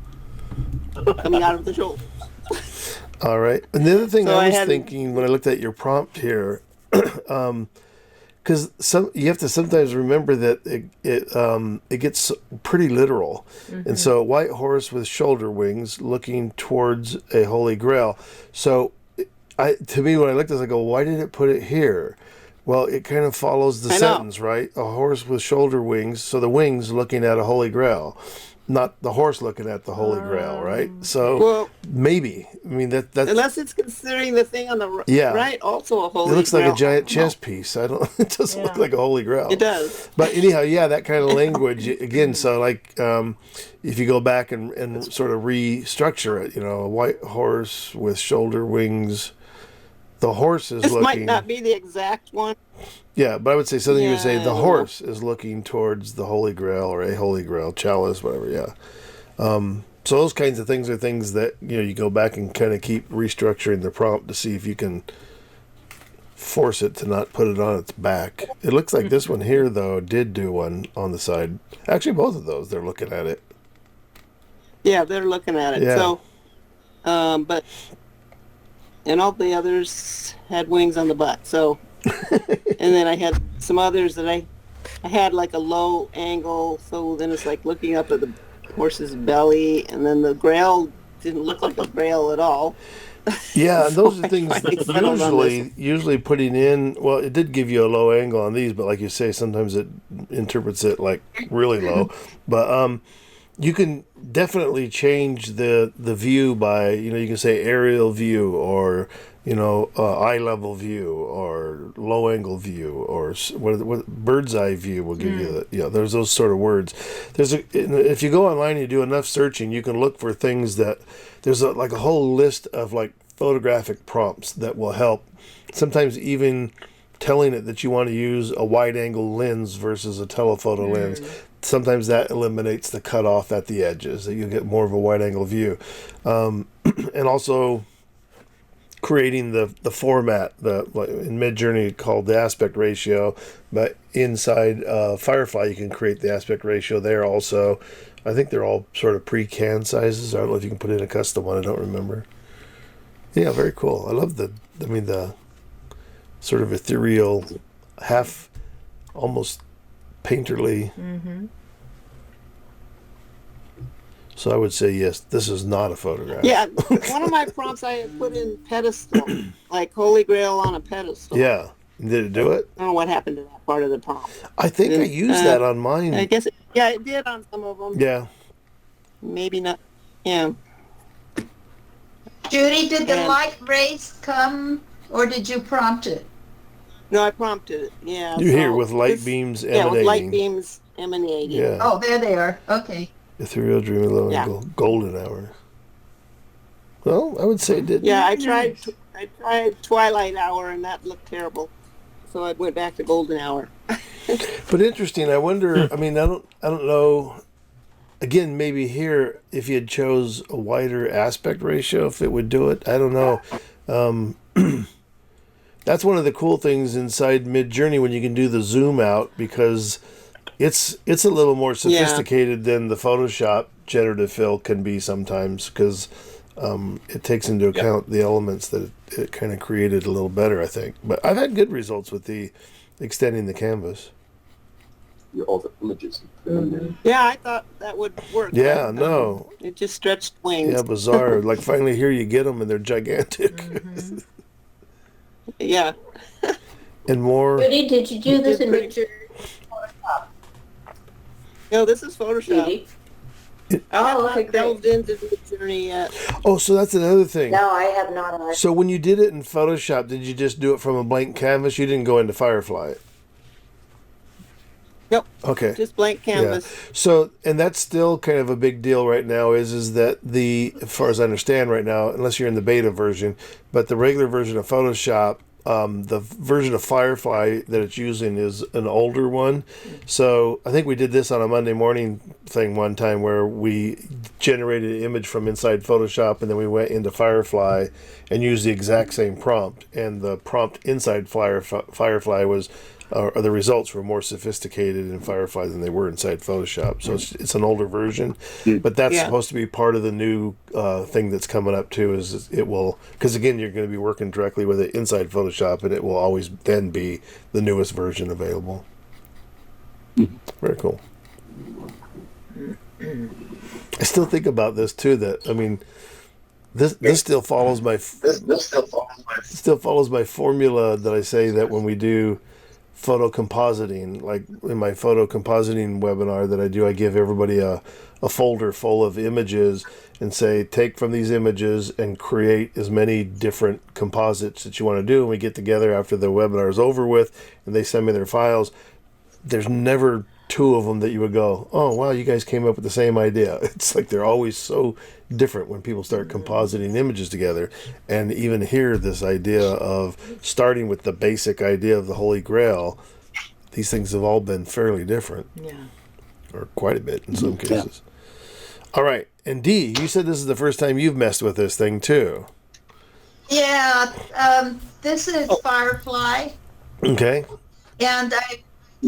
[SPEAKER 9] coming out of the shoulder.
[SPEAKER 1] All right. And the other thing
[SPEAKER 9] So
[SPEAKER 1] I was
[SPEAKER 9] I had-
[SPEAKER 1] thinking when I looked at your prompt here, because you have to sometimes remember that it gets pretty literal, and so a white horse with shoulder wings looking towards a holy grail. So, to me when I looked at this, I go, why did it put it here? Well, it kind of follows the
[SPEAKER 9] I know.
[SPEAKER 1] sentence, right? A horse with shoulder wings, so the wings looking at a holy grail, not the horse looking at the holy grail, right? So
[SPEAKER 9] Well,
[SPEAKER 1] maybe I mean that's
[SPEAKER 9] unless it's considering the thing on the
[SPEAKER 1] Yeah.
[SPEAKER 9] right also a holy
[SPEAKER 1] it looks like
[SPEAKER 9] grail.
[SPEAKER 1] a giant chess piece. I don't. It doesn't look
[SPEAKER 4] Yeah.
[SPEAKER 1] like a holy grail.
[SPEAKER 9] It does.
[SPEAKER 1] But anyhow, yeah, that kind of language again. So like, if you go back and sort of restructure it, a white horse with shoulder wings, the horse is
[SPEAKER 9] This
[SPEAKER 1] looking.
[SPEAKER 9] might not be the exact one.
[SPEAKER 1] Yeah, but I would say something. You would say
[SPEAKER 9] Yeah, I
[SPEAKER 1] the
[SPEAKER 9] don't
[SPEAKER 1] horse is looking towards the holy grail or a holy grail chalice, whatever. Yeah. So those kinds of things are things that you go back and kind of keep restructuring the prompt to see if you can force it to not put it on its back. It looks like this one here though did do one on the side. Actually, both of those they're looking at it.
[SPEAKER 9] Yeah, they're looking at it.
[SPEAKER 1] Yeah.
[SPEAKER 9] So, but and all the others had wings on the butt. So, and then I had some others that I had like a low angle. So then it's like looking up at the horse's belly, and then the grail didn't look like a grail at all.
[SPEAKER 1] Yeah, and those are
[SPEAKER 9] I
[SPEAKER 1] things
[SPEAKER 9] finally settled on this.
[SPEAKER 1] usually putting in. Well, it did give you a low angle on these, but like you say, sometimes it interprets it like really low. But you can definitely change the view by you can say aerial view or eye level view or low angle view or what bird's eye view will give you there's those sort of words. If you go online and you do enough searching, you can look for things that there's like a whole list of like photographic prompts that will help. Sometimes even telling it that you want to use a wide angle lens versus a telephoto lens. Sometimes that eliminates the cutoff at the edges, that you get more of a wide angle view. And also creating the format, in Midjourney called the aspect ratio, but inside Firefly you can create the aspect ratio there also. I think they're all sort of pre-canned sizes. I don't know if you can put in a custom one. I don't remember. Yeah, very cool. I love the sort of ethereal, half almost painterly. So I would say yes, this is not a photograph.
[SPEAKER 9] Yeah, one of my prompts I had put in pedestal, like Holy Grail on a pedestal.
[SPEAKER 1] Yeah. Did it do it?
[SPEAKER 9] I don't know what happened to that part of the prompt.
[SPEAKER 1] I think I used that on mine.
[SPEAKER 9] I guess, it did on some of them.
[SPEAKER 1] Yeah.
[SPEAKER 9] Maybe not. Yeah.
[SPEAKER 7] Judy, did the
[SPEAKER 9] And-
[SPEAKER 7] light rays come or did you prompt it?
[SPEAKER 9] No, I prompted it. Yeah.
[SPEAKER 1] You're here
[SPEAKER 9] so
[SPEAKER 1] with light
[SPEAKER 9] this-
[SPEAKER 1] beams
[SPEAKER 9] Yeah, with light
[SPEAKER 1] emanating.
[SPEAKER 9] beams emanating.
[SPEAKER 1] Yeah.
[SPEAKER 7] Oh, there they are. Okay.
[SPEAKER 1] Ethereal, dreamy, low
[SPEAKER 9] Yeah.
[SPEAKER 1] angle, golden hour. Well, I would say it did.
[SPEAKER 9] Yeah, I tried Twilight Hour and that looked terrible. So I went back to Golden Hour.
[SPEAKER 1] But interesting. I wonder. I mean, I don't know. again, maybe here, if you had chose a wider aspect ratio, if it would do it. I don't know. That's one of the cool things inside Midjourney when you can do the zoom out, because it's a little more sophisticated than the Photoshop generative fill can be sometimes, because it takes into account the elements that it kind of created a little better, I think. But I've had good results with the extending the canvas.
[SPEAKER 10] All the images.
[SPEAKER 9] Yeah, I thought that would work.
[SPEAKER 1] Yeah,
[SPEAKER 9] but,
[SPEAKER 1] no.
[SPEAKER 9] It just stretched wings.
[SPEAKER 1] Yeah, bizarre. Like finally here you get them and they're gigantic.
[SPEAKER 9] Yeah.
[SPEAKER 1] And more.
[SPEAKER 3] Judy, did you do this in Midjourney?
[SPEAKER 9] No, this is Photoshop.
[SPEAKER 3] Judy?
[SPEAKER 9] I
[SPEAKER 3] Oh,
[SPEAKER 9] have
[SPEAKER 3] okay,
[SPEAKER 9] not delved into the journey yet.
[SPEAKER 1] Oh, so that's another thing.
[SPEAKER 3] No, I have not.
[SPEAKER 1] So when you did it in Photoshop, did you just do it from a blank canvas? You didn't go into Firefly?
[SPEAKER 9] Nope.
[SPEAKER 1] Okay.
[SPEAKER 9] Just blank canvas.
[SPEAKER 1] Yeah. So, and that's still kind of a big deal right now is that as far as I understand right now, unless you're in the beta version, but the regular version of Photoshop, the version of Firefly that it's using is an older one. So I think we did this on a Monday morning thing one time where we generated an image from inside Photoshop and then we went into Firefly and used the exact same prompt. And the prompt inside Firefly was, or the results were more sophisticated in Firefly than they were inside Photoshop. So it's an older version, but that's supposed to be part of the new thing that's coming up too. Is it will, because again you're going to be working directly with it inside Photoshop, and it will always then be the newest version available. Very cool. I still think about this too. That I mean, this still follows my still follows my formula that I say that when we do photo compositing, like in my photo compositing webinar that I do, I give everybody a folder full of images and say, take from these images and create as many different composites that you want to do. And we get together after the webinar is over with and they send me their files. There's never two of them that you would go, oh, wow, you guys came up with the same idea. It's like they're always so different when people start compositing images together. And even here, this idea of starting with the basic idea of the Holy Grail, these things have all been fairly different.
[SPEAKER 4] Yeah.
[SPEAKER 1] Or quite a bit in some cases. All right. And Dee, you said this is the first time you've messed with this thing too.
[SPEAKER 7] Yeah, this is Firefly,
[SPEAKER 1] Okay.
[SPEAKER 7] and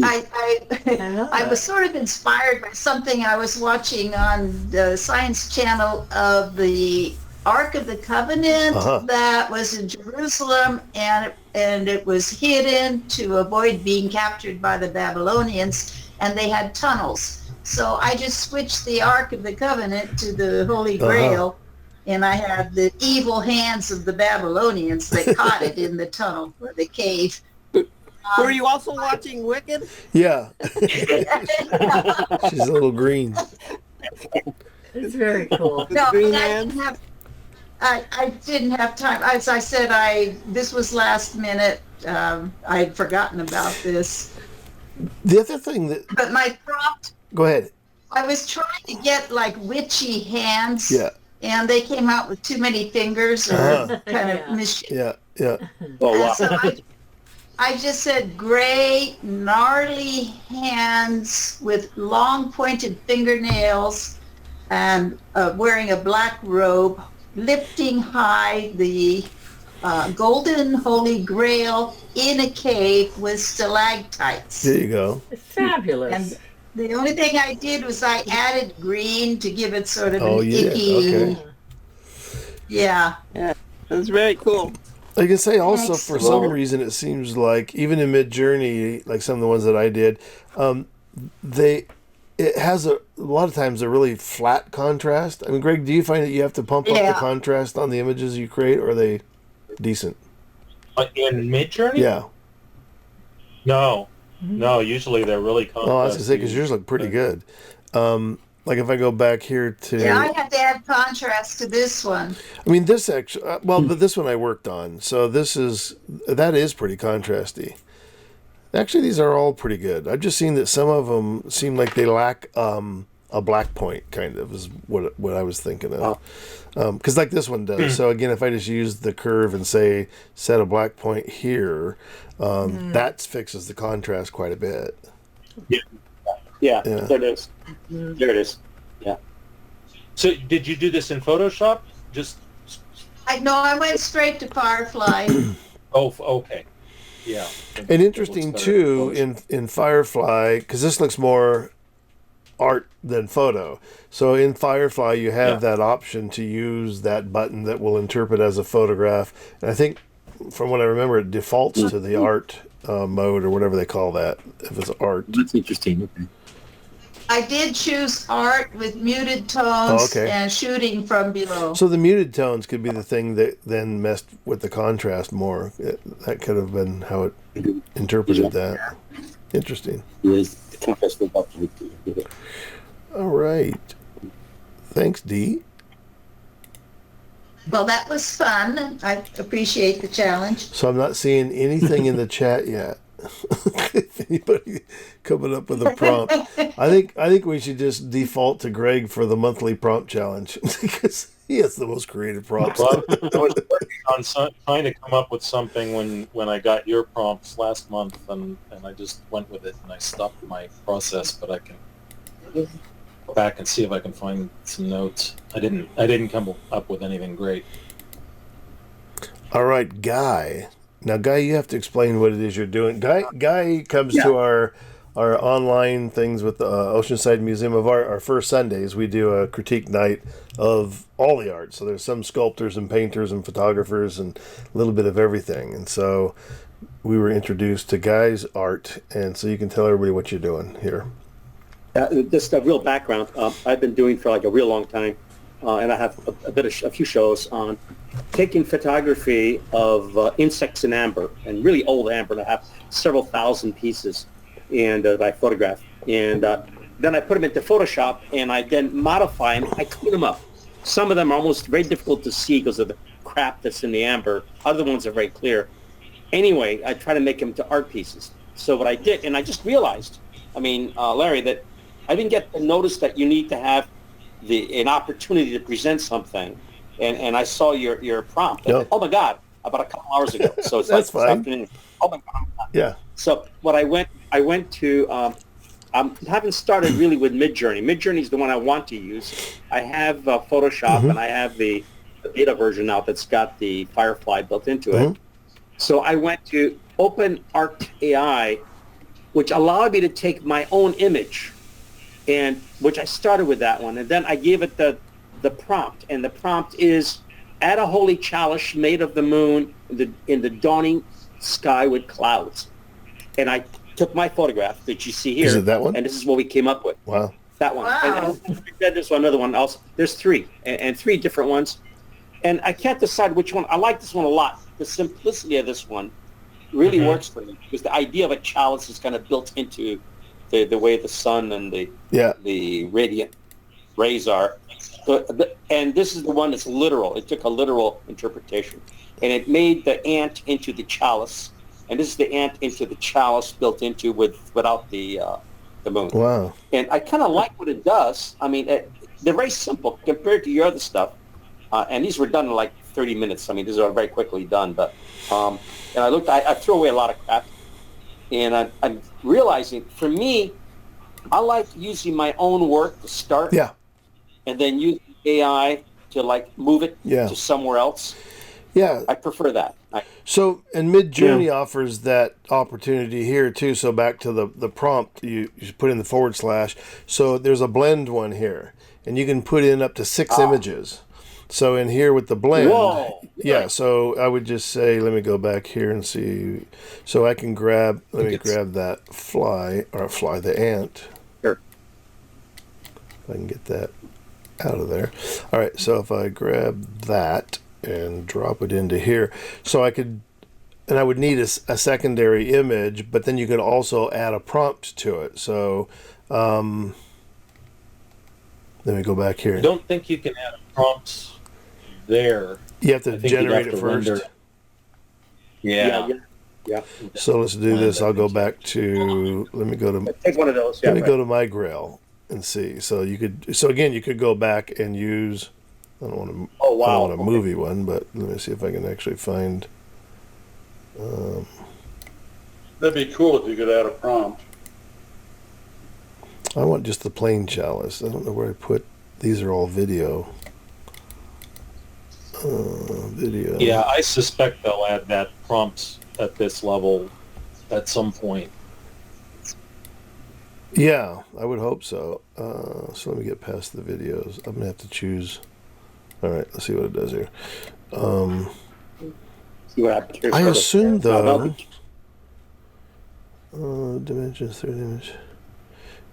[SPEAKER 7] I was sort of inspired by something I was watching on the Science Channel of the Ark of the Covenant that was in Jerusalem, and it was hidden to avoid being captured by the Babylonians, and they had tunnels. So I just switched the Ark of the Covenant to the Holy Grail, and I had the evil hands of the Babylonians that caught it in the tunnel or the cave.
[SPEAKER 9] Were you also watching Wicked?
[SPEAKER 1] Yeah. She's a little green.
[SPEAKER 4] It's very cool.
[SPEAKER 7] No,
[SPEAKER 9] Green
[SPEAKER 7] but I didn't have time. As I said, this was last minute. I'd forgotten about this.
[SPEAKER 1] The other thing that...
[SPEAKER 7] But my prompt,
[SPEAKER 1] Go ahead.
[SPEAKER 7] I was trying to get like witchy hands.
[SPEAKER 1] Yeah.
[SPEAKER 7] And they came out with too many fingers or kind of mischief.
[SPEAKER 1] Yeah.
[SPEAKER 10] Oh, wow.
[SPEAKER 7] So I just said gray, gnarly hands with long pointed fingernails and wearing a black robe, lifting high the golden Holy Grail in a cave with stalactites.
[SPEAKER 1] There you go.
[SPEAKER 4] It's fabulous.
[SPEAKER 7] And the only thing I did was I added green to give it sort of
[SPEAKER 1] Oh,
[SPEAKER 7] an
[SPEAKER 1] yeah.
[SPEAKER 7] icky.
[SPEAKER 1] Okay.
[SPEAKER 7] Yeah.
[SPEAKER 9] Yeah, that's very cool.
[SPEAKER 1] I can say also for some reason it seems like even in Midjourney, like some of the ones that I did, it has a lot of times a really flat contrast. I mean, Greg, do you find that you have to pump up the contrast on the images you create, or are they decent?
[SPEAKER 2] In Midjourney?
[SPEAKER 1] Yeah.
[SPEAKER 2] No. Usually they're really contrasty.
[SPEAKER 1] Oh, I was gonna say because yours look pretty good. Like if I go back here to,
[SPEAKER 7] Yeah, I had to add contrast to this one.
[SPEAKER 1] I mean, this actually, but this one I worked on, so that is pretty contrasty. Actually, these are all pretty good. I've just seen that some of them seem like they lack a black point, kind of, is what I was thinking of. Because like this one does. So again, if I just use the curve and say set a black point here, that fixes the contrast quite a bit.
[SPEAKER 10] Yeah, there it is. There it is.
[SPEAKER 6] Yeah.
[SPEAKER 2] So did you do this in Photoshop? Just
[SPEAKER 7] I went straight to Firefly.
[SPEAKER 2] okay. Yeah.
[SPEAKER 1] And interesting too in Firefly, because this looks more art than photo. So in Firefly, you have that option to use that button that will interpret as a photograph. And I think, from what I remember, it defaults to the art mode or whatever they call that, if it's art.
[SPEAKER 10] That's interesting. Okay.
[SPEAKER 7] I did choose art with muted tones
[SPEAKER 1] okay.
[SPEAKER 7] and shooting from below.
[SPEAKER 1] So the muted tones could be the thing that then messed with the contrast more. That could have been how it interpreted that. Interesting.
[SPEAKER 10] Yes, the contrast went up.
[SPEAKER 1] All right. Thanks, Dee.
[SPEAKER 7] Well, that was fun. I appreciate the challenge.
[SPEAKER 1] So I'm not seeing anything in the chat yet. If anybody coming up with a prompt, I think we should just default to Greg for the monthly prompt challenge because he has the most creative prompts.
[SPEAKER 2] Well, I was working on trying to come up with something when I got your prompts last month, and I just went with it, and I stopped my process. But I can go back and see if I can find some notes. I didn't come up with anything great.
[SPEAKER 1] All right, Guy. Now, Guy, you have to explain what it is you're doing. Guy comes to our online things with the Oceanside Museum of Art. Our first Sundays, we do a critique night of all the art. So there's some sculptors and painters and photographers and a little bit of everything. And so we were introduced to Guy's art. And so you can tell everybody what you're doing here.
[SPEAKER 6] Just a real background. I've been doing for like a real long time, and I have a few shows on taking photography of insects in amber, and really old amber, and I have several thousand pieces and that I photograph. And then I put them into Photoshop, and I then modify them. I clean them up. Some of them are almost very difficult to see because of the crap that's in the amber. Other ones are very clear. Anyway, I try to make them to art pieces. So what I did, and I just realized, Larry, that I didn't get the notice that you need to have an opportunity to present something. And I saw your prompt.
[SPEAKER 1] Yep.
[SPEAKER 6] Oh my God! About a couple hours ago. So it's
[SPEAKER 1] That's
[SPEAKER 6] like
[SPEAKER 1] fine.
[SPEAKER 6] this afternoon. Oh my God!
[SPEAKER 1] Yeah.
[SPEAKER 6] So what I went to. I haven't started really with Midjourney. Midjourney is the one I want to use. I have Photoshop and I have the beta version now that's got the Firefly built into it. So I went to OpenArt.ai, which allowed me to take my own image, and which I started with that one, and then I gave it the prompt, and the prompt is add a holy chalice made of the moon in the dawning sky with clouds. And I took my photograph that you see here.
[SPEAKER 1] Is it that one?
[SPEAKER 6] And this is what we came up with.
[SPEAKER 1] Wow.
[SPEAKER 6] That one.
[SPEAKER 7] Wow.
[SPEAKER 6] And then there's another one else. There's three, and three different ones. And I can't decide which one. I like this one a lot. The simplicity of this one really works for me, because the idea of a chalice is kind of built into the way the sun and the radiant rays are. And this is the one that's literal. It took a literal interpretation. And it made the ant into the chalice. And this is the ant into the chalice built into without the moon.
[SPEAKER 1] Wow.
[SPEAKER 6] And I kind of like what it does. They're very simple compared to your other stuff. And these were done in like 30 minutes. These are very quickly done. But and I threw away a lot of crap. And I'm realizing, for me, I like using my own work to start.
[SPEAKER 1] Yeah.
[SPEAKER 6] And then use AI to like move it
[SPEAKER 1] Yeah.
[SPEAKER 6] to somewhere else.
[SPEAKER 1] Yeah.
[SPEAKER 6] I prefer that.
[SPEAKER 1] So, and Midjourney offers that opportunity here too. So back to the prompt, you should put in the /. So there's a blend one here, and you can put in up to 6 images. So in here with the blend, yeah. So I would just say, let me go back here and see. So I can grab that the ant.
[SPEAKER 6] Sure.
[SPEAKER 1] If I can get that out of there. All right. So if I grab that and drop it into here, so I could, and I would need a secondary image, but then you could also add a prompt to it. So let me go back here.
[SPEAKER 2] I don't think you can add prompts there.
[SPEAKER 1] You have to generate it first.
[SPEAKER 2] Render.
[SPEAKER 6] Yeah.
[SPEAKER 1] So let's do this. I'll go back to, let me go to,
[SPEAKER 6] Take one of those.
[SPEAKER 1] let me go to my Grail and see. So you could go back and use, I don't want a movie one, but let me see if I can actually find.
[SPEAKER 5] That'd be cool if you could add a prompt.
[SPEAKER 1] I want just the plain chalice. I don't know where I put. These are all video. Video.
[SPEAKER 2] Yeah, I suspect they'll add that prompt at this level at some point.
[SPEAKER 1] Yeah, I would hope so. So let me get past the videos. I'm gonna have to choose. All right, let's see what it does here.
[SPEAKER 6] See what happens here.
[SPEAKER 1] I assume though.
[SPEAKER 6] That'll
[SPEAKER 1] Dimensions, third image.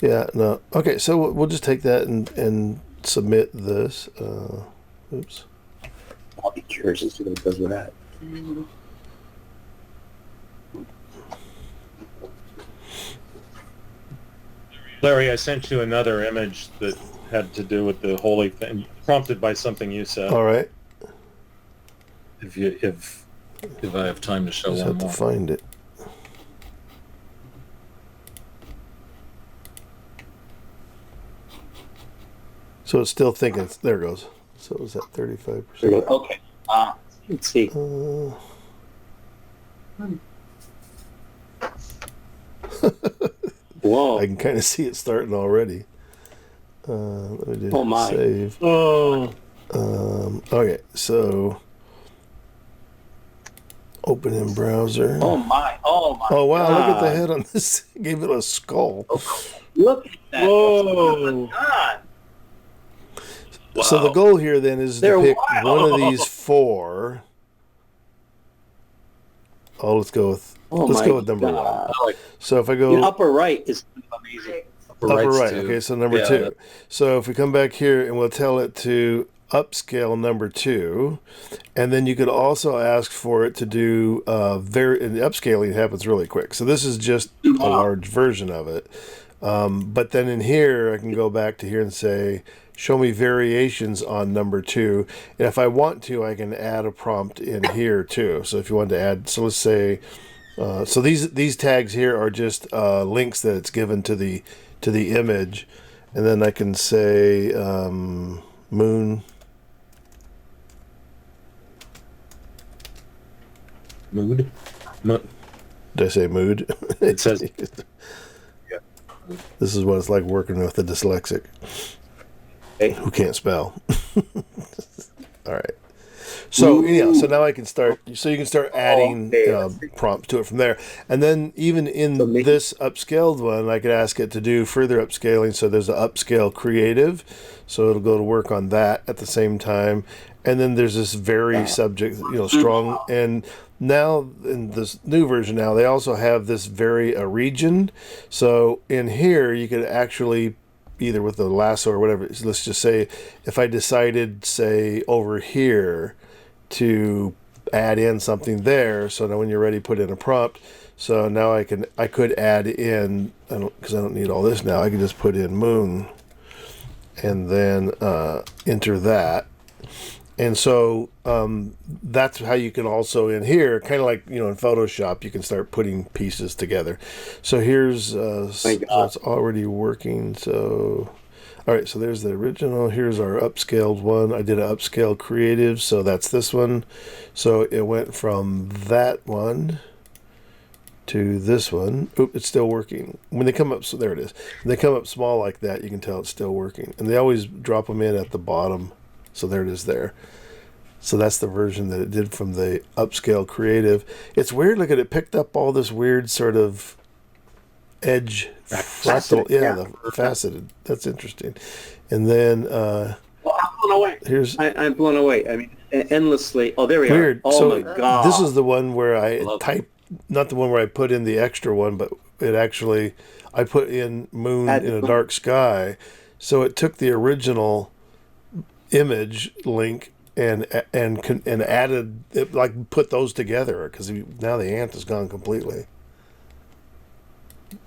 [SPEAKER 1] Yeah, no. Okay, so we'll just take that and submit this. Oops.
[SPEAKER 10] I'll be curious to see what it does with that.
[SPEAKER 2] Larry, I sent you another image that had to do with the holy thing, prompted by something you said.
[SPEAKER 1] All right.
[SPEAKER 2] If I have time to show
[SPEAKER 1] Just
[SPEAKER 2] one
[SPEAKER 1] have to
[SPEAKER 2] more.
[SPEAKER 1] find it. So it's still thinking. There it goes. So it was at 35%.
[SPEAKER 6] Okay. Let's see. Whoa.
[SPEAKER 1] I can kind of see it starting already. Let me do
[SPEAKER 6] Oh, my.
[SPEAKER 1] save.
[SPEAKER 8] Oh,
[SPEAKER 1] Okay, so open in browser.
[SPEAKER 6] Oh my. Oh my.
[SPEAKER 1] Oh wow! Look at the
[SPEAKER 6] God.
[SPEAKER 1] head on this. Gave it a skull.
[SPEAKER 6] Look at that.
[SPEAKER 8] whoa.
[SPEAKER 6] God.
[SPEAKER 1] So the goal here then is
[SPEAKER 6] They're
[SPEAKER 1] to pick
[SPEAKER 6] wild.
[SPEAKER 1] one of these four. Oh, let's go with let's
[SPEAKER 6] my
[SPEAKER 1] go with number
[SPEAKER 6] God.
[SPEAKER 1] one. So if I go
[SPEAKER 6] The upper right is amazing.
[SPEAKER 1] upper
[SPEAKER 2] right's
[SPEAKER 1] right,
[SPEAKER 2] two.
[SPEAKER 1] okay. So number
[SPEAKER 2] Yeah,
[SPEAKER 1] two.
[SPEAKER 2] that-
[SPEAKER 1] So if we come back here and we'll tell it to upscale number two, and then you could also ask for it to do and the upscaling happens really quick. So this is just a large version of it. But then in here, I can go back to here and say, show me variations on number two. And if I want to, I can add a prompt in here too. So if you want to add, so let's say, so these tags here are just links that it's given to the image, and then I can say moon.
[SPEAKER 2] Mood?
[SPEAKER 1] Did I say mood?
[SPEAKER 2] It says
[SPEAKER 1] This is what it's like working with a dyslexic who can't spell. All right. So yeah, so now I can start. So you can start adding prompts to it from there, and then even in this upscaled one, I could ask it to do further upscaling. So there's an upscale creative, so it'll go to work on that at the same time, and then there's this very subject, strong. And now in this new version, now they also have this vary a region. So in here, you could actually either with the lasso or whatever. Let's just say if I decided, say over here, to add in something there, so now when you're ready, put in a prompt. So now I could add in, because I don't need all this now. I can just put in moon, and then enter that. And so that's how you can also in here, kind of like in Photoshop, you can start putting pieces together. So here's so it's already working. So all right, so there's the original. Here's our upscaled one. I did an upscale creative, so that's this one. So it went from that one to this one. Oop, it's still working. When they come up, so there it is. When they come up small like that, you can tell it's still working. And they always drop them in at the bottom. So there it is there. So that's the version that it did from the upscale creative. It's weird. Look at it, picked up all this weird sort of edge fractal. Yeah, the faceted. That's interesting. And then
[SPEAKER 6] Well, I'm blown away. I'm blown away. I mean, endlessly. Oh, there we
[SPEAKER 1] weird.
[SPEAKER 6] are. Oh
[SPEAKER 1] So
[SPEAKER 6] my God.
[SPEAKER 1] this is the one where I type, not the one where I put in the extra one, but it actually, I put in moon in a dark sky. So it took the original image link and added it, like put those together, because now the ant is gone completely.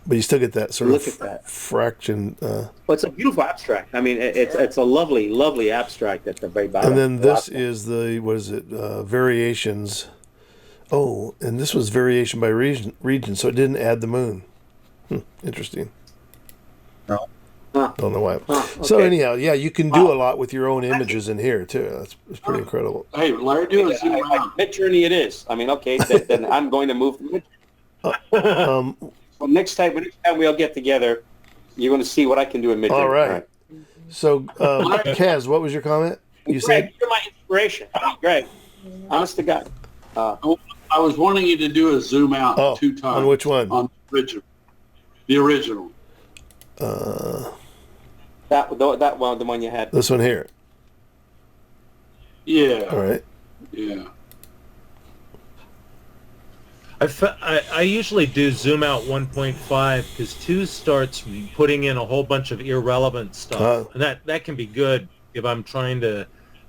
[SPEAKER 1] But you still get that sort
[SPEAKER 6] Look
[SPEAKER 1] of
[SPEAKER 6] at that.
[SPEAKER 1] fraction.
[SPEAKER 6] Well, it's a beautiful abstract. I mean, it's a lovely, lovely abstract at the very bottom.
[SPEAKER 1] And then this is the, what is it, variations. Oh, and this was variation by region, so it didn't add the moon. Interesting.
[SPEAKER 10] No.
[SPEAKER 1] Don't know why.
[SPEAKER 6] Okay.
[SPEAKER 1] So anyhow, yeah, you can do a lot with your own images in here too. It's pretty incredible.
[SPEAKER 5] Hey, Larry, do a zoom out.
[SPEAKER 6] Mid-journey it is. I mean, okay, then I'm going to move.
[SPEAKER 1] Um,
[SPEAKER 6] Well, next time we'll get together, You're going to see what I can do in mid
[SPEAKER 1] All right. So, Kaz, what was your comment? You
[SPEAKER 6] Greg,
[SPEAKER 1] said
[SPEAKER 6] you're my inspiration. Greg, honest to God.
[SPEAKER 5] I was wanting you to do a zoom out 2 times.
[SPEAKER 1] on which one?
[SPEAKER 5] On the original. The original.
[SPEAKER 6] That one, the one you had.
[SPEAKER 1] This one here.
[SPEAKER 5] Yeah.
[SPEAKER 1] All right.
[SPEAKER 5] Yeah.
[SPEAKER 2] I usually do zoom out 1.5 because 2 starts putting in a whole bunch of irrelevant stuff, and that can be good if I'm trying to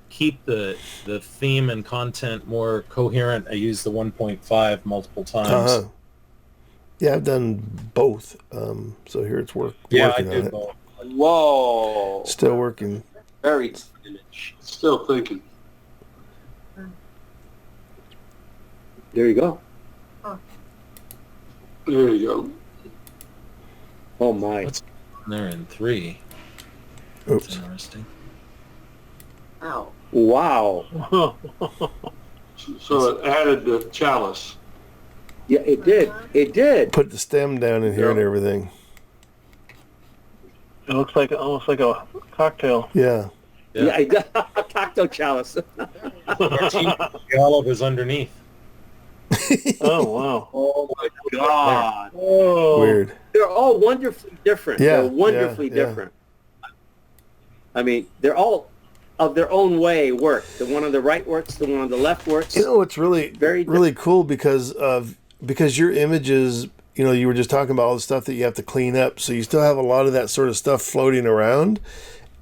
[SPEAKER 2] keep the theme and content more coherent. I use the 1.5 multiple times.
[SPEAKER 1] Yeah, I've done both. So here it's working
[SPEAKER 2] I
[SPEAKER 1] on
[SPEAKER 2] do
[SPEAKER 1] it.
[SPEAKER 2] both.
[SPEAKER 6] Whoa.
[SPEAKER 1] Still working.
[SPEAKER 6] Very image.
[SPEAKER 5] Still thinking.
[SPEAKER 6] There you go.
[SPEAKER 5] There you go.
[SPEAKER 6] Oh my.
[SPEAKER 2] They're in 3.
[SPEAKER 1] Oops.
[SPEAKER 2] That's interesting.
[SPEAKER 7] Wow.
[SPEAKER 6] Wow.
[SPEAKER 5] So it added the chalice.
[SPEAKER 6] Yeah, it did. It did.
[SPEAKER 1] Put the stem down in here and everything.
[SPEAKER 8] It looks like almost like a cocktail.
[SPEAKER 1] Yeah.
[SPEAKER 6] Yeah, it does. Cocktail chalice.
[SPEAKER 2] The olive is underneath.
[SPEAKER 8] Oh wow.
[SPEAKER 6] Oh my God.
[SPEAKER 8] Oh.
[SPEAKER 1] Weird.
[SPEAKER 6] They're all wonderfully different.
[SPEAKER 1] Yeah,
[SPEAKER 6] They're wonderfully
[SPEAKER 1] yeah.
[SPEAKER 6] different. I mean, they're all of their own way work. The one on the right works, the one on the left works.
[SPEAKER 1] You know, it's really
[SPEAKER 6] Very
[SPEAKER 1] really cool because your images, you know, you were just talking about all the stuff that you have to clean up, so you still have a lot of that sort of stuff floating around,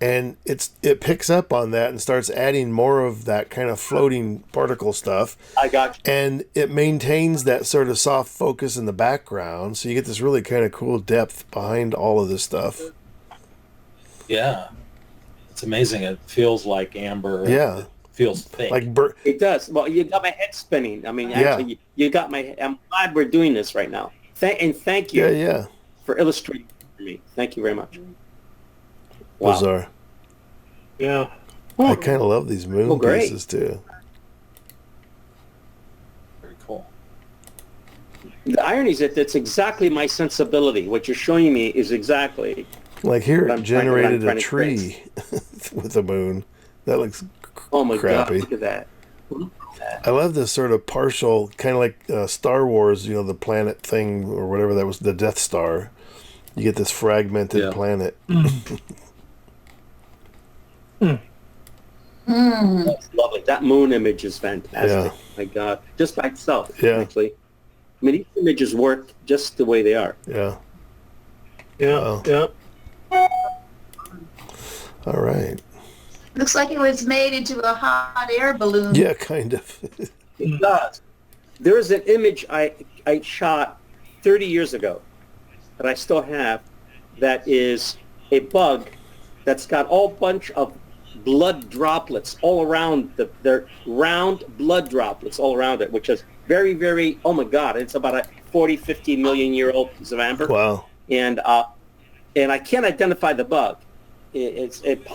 [SPEAKER 1] and it picks up on that and starts adding more of that kind of floating particle stuff.
[SPEAKER 6] I got you.
[SPEAKER 1] And it maintains that sort of soft focus in the background, so you get this really kind of cool depth behind all of this stuff.
[SPEAKER 2] Yeah. It's amazing. It feels like amber.
[SPEAKER 1] Yeah.
[SPEAKER 2] It feels thick.
[SPEAKER 1] Like
[SPEAKER 6] It does. Well, you got my head spinning. I mean, actually, you got my. I'm glad we're doing this right now. Thank you.
[SPEAKER 1] Yeah.
[SPEAKER 6] For illustrating for me. Thank you very much. Wow.
[SPEAKER 1] Bizarre.
[SPEAKER 8] Yeah.
[SPEAKER 1] I kind of love these moon
[SPEAKER 6] great.
[SPEAKER 1] pieces too.
[SPEAKER 2] Very cool.
[SPEAKER 6] The irony is that that's exactly my sensibility. What you're showing me is exactly.
[SPEAKER 1] Like here,
[SPEAKER 6] What
[SPEAKER 1] it
[SPEAKER 6] I'm
[SPEAKER 1] generated
[SPEAKER 6] trying
[SPEAKER 1] a
[SPEAKER 6] to
[SPEAKER 1] tree with a moon. That looks
[SPEAKER 6] Oh my
[SPEAKER 1] crappy.
[SPEAKER 6] God! Look at that.
[SPEAKER 1] I love this sort of partial, kind of like Star Wars, you know, the planet thing or whatever that was, the Death Star. You get this fragmented planet.
[SPEAKER 6] That's lovely. That moon image is fantastic.
[SPEAKER 1] Yeah.
[SPEAKER 6] My God, just by itself.
[SPEAKER 1] Yeah.
[SPEAKER 6] Actually, I mean, these images work just the way they are.
[SPEAKER 1] Yeah.
[SPEAKER 8] Yeah.
[SPEAKER 1] Wow.
[SPEAKER 8] Yeah.
[SPEAKER 1] All right.
[SPEAKER 7] Looks like it was made into a hot air balloon.
[SPEAKER 1] Yeah, kind of.
[SPEAKER 6] It does. There is an image I shot 30 years ago that I still have that is a bug that's got all bunch of blood droplets all around they're round blood droplets all around it, which is very, very, oh my God, it's about a 40, 50 million year old piece of amber.
[SPEAKER 1] Wow.
[SPEAKER 6] And I can't identify the bug.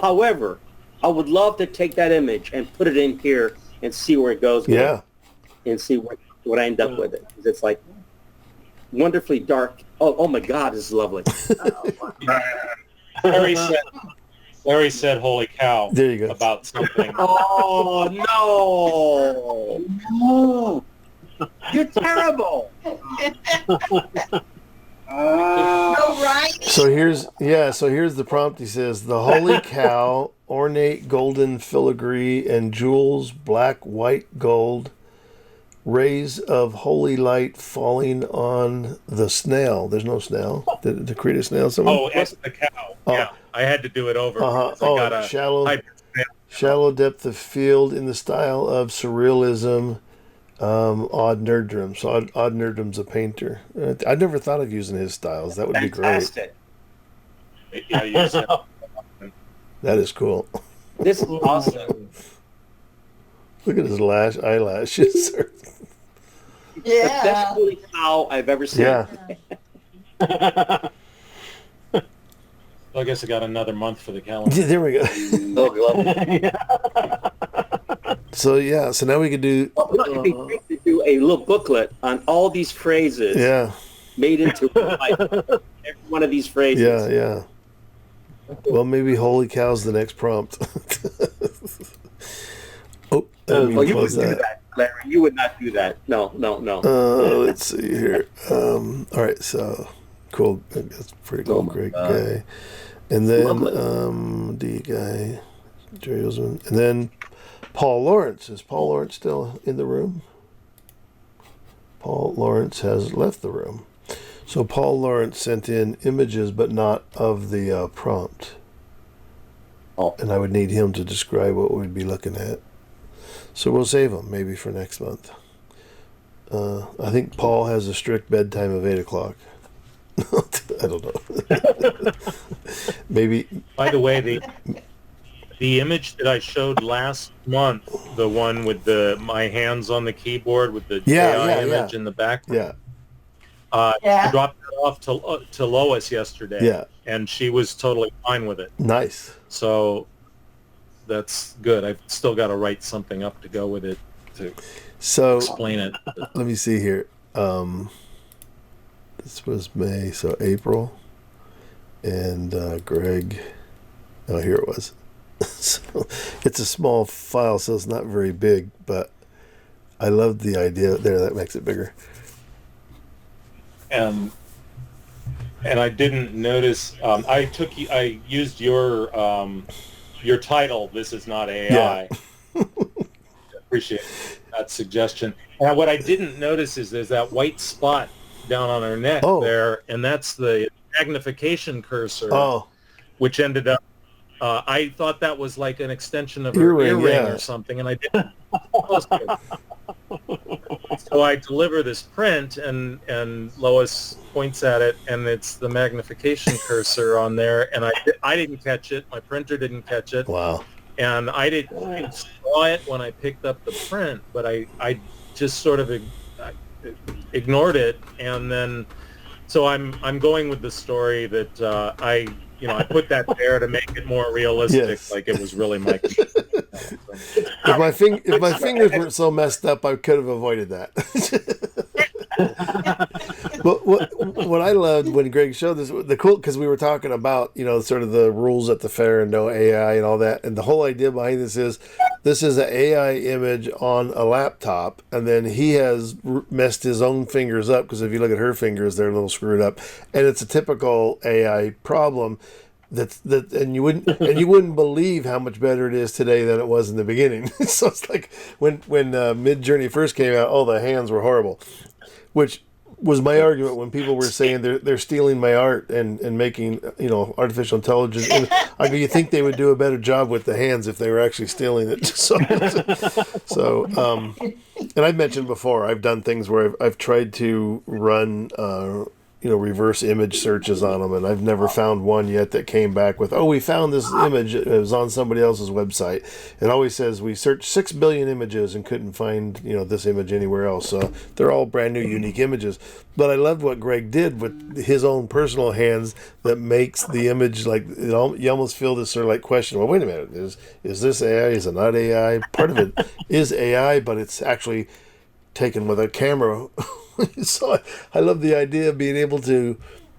[SPEAKER 6] However, I would love to take that image and put it in here and see where it goes. with
[SPEAKER 1] Yeah.
[SPEAKER 6] it, and see what I end up with it. 'Cause it's like wonderfully dark. Oh my God, this is lovely.
[SPEAKER 2] Larry said, "Holy cow!"
[SPEAKER 1] There you go.
[SPEAKER 2] About something.
[SPEAKER 6] Oh no! You're terrible.
[SPEAKER 7] No, right?
[SPEAKER 1] So here's the prompt. He says, "The holy cow, ornate golden filigree and jewels, black, white, gold, rays of holy light falling on the snail." There's no snail. Did it create a snail somewhere?
[SPEAKER 2] Oh, it's the cow. Yeah, I had to do it over. because I got a
[SPEAKER 1] shallow depth of field in the style of surrealism. Odd Nerdrum. So Odd Nerdrum's a painter. I'd never thought of using his styles. That would be great.
[SPEAKER 6] Fantastic.
[SPEAKER 2] I used it.
[SPEAKER 1] That is cool.
[SPEAKER 6] This is awesome.
[SPEAKER 1] Look at his eyelashes.
[SPEAKER 6] The
[SPEAKER 7] Yeah.
[SPEAKER 6] best holy cow I've ever seen.
[SPEAKER 1] Yeah.
[SPEAKER 2] Well, I guess I got another month for the calendar.
[SPEAKER 1] There we go.
[SPEAKER 6] Oh, lovely.
[SPEAKER 1] So now we could do.
[SPEAKER 6] Well, it'd be great to do a little booklet on all these phrases.
[SPEAKER 1] Yeah.
[SPEAKER 6] made into every one of these phrases.
[SPEAKER 1] Yeah, yeah. Well, maybe "holy cow's" the next prompt. Oh, let me
[SPEAKER 6] Well, you
[SPEAKER 1] close
[SPEAKER 6] wouldn't do
[SPEAKER 1] that.
[SPEAKER 6] that, Larry. You would not do that. No.
[SPEAKER 1] Let's see here. All right, so cool. That's pretty cool.
[SPEAKER 6] Oh my
[SPEAKER 1] Great
[SPEAKER 6] God.
[SPEAKER 1] guy. And then
[SPEAKER 6] Lovely.
[SPEAKER 1] D guy, Jerry Osmond, and then Paul Lawrence. Is Paul Lawrence still in the room? Paul Lawrence has left the room. So Paul Lawrence sent in images, but not of the prompt.
[SPEAKER 6] Oh.
[SPEAKER 1] And I would need him to describe what we'd be looking at. So we'll save him maybe for next month. I think Paul has a strict bedtime of 8 o'clock. I don't know. Maybe.
[SPEAKER 2] By the way, the image that I showed last month, the one with my hands on the keyboard with the AI image in the background. I dropped it off to Lois yesterday.
[SPEAKER 1] Yeah.
[SPEAKER 2] And she was totally fine with it.
[SPEAKER 1] Nice.
[SPEAKER 2] So that's good. I've still got to write something up to go with it to explain it.
[SPEAKER 1] Let me see here. This was May, so April. And Greg. Oh, here it was. So it's a small file, so it's not very big, but I love the idea there. That makes it bigger.
[SPEAKER 2] And I didn't notice. I used your title. This is not AI.
[SPEAKER 1] Yeah.
[SPEAKER 2] Appreciate that suggestion. And what I didn't notice is there's that white spot down on her neck there, and that's the magnification cursor, which ended up. I thought that was like an extension of her earring or something, and I didn't. So I deliver this print, and Lois points at it, and it's the magnification cursor on there, and I didn't catch it. My printer didn't catch it.
[SPEAKER 1] Wow.
[SPEAKER 2] And I didn't saw it when I picked up the print, but I just sort of ignored it, and then so I'm going with the story that I put that there to make it more realistic, like it was really my.
[SPEAKER 1] If my fingers weren't so messed up, I could have avoided that. But what I loved when Greg showed this, because we were talking about sort of the rules at the fair and no AI and all that, and the whole idea behind this is an AI image on a laptop, and then he has messed his own fingers up, because if you look at her fingers, they're a little screwed up, and it's a typical AI problem. And you wouldn't believe how much better it is today than it was in the beginning. So it's like when Mid-Journey first came out, the hands were horrible, which was my argument when people were saying they're stealing my art and making artificial intelligence. And you think they would do a better job with the hands if they were actually stealing it. So and I've mentioned before, I've done things where I've tried to run reverse image searches on them, and I've never found one yet that came back with, we found this image. It was on somebody else's website. It always says we searched 6 billion images and couldn't find this image anywhere else. So they're all brand new, unique images. But I loved what Greg did with his own personal hands that makes the image you almost feel this sort of question. Well, wait a minute, is this AI? Is it not AI? Part of it is AI, but it's actually taken with a camera. So I love the idea of being able to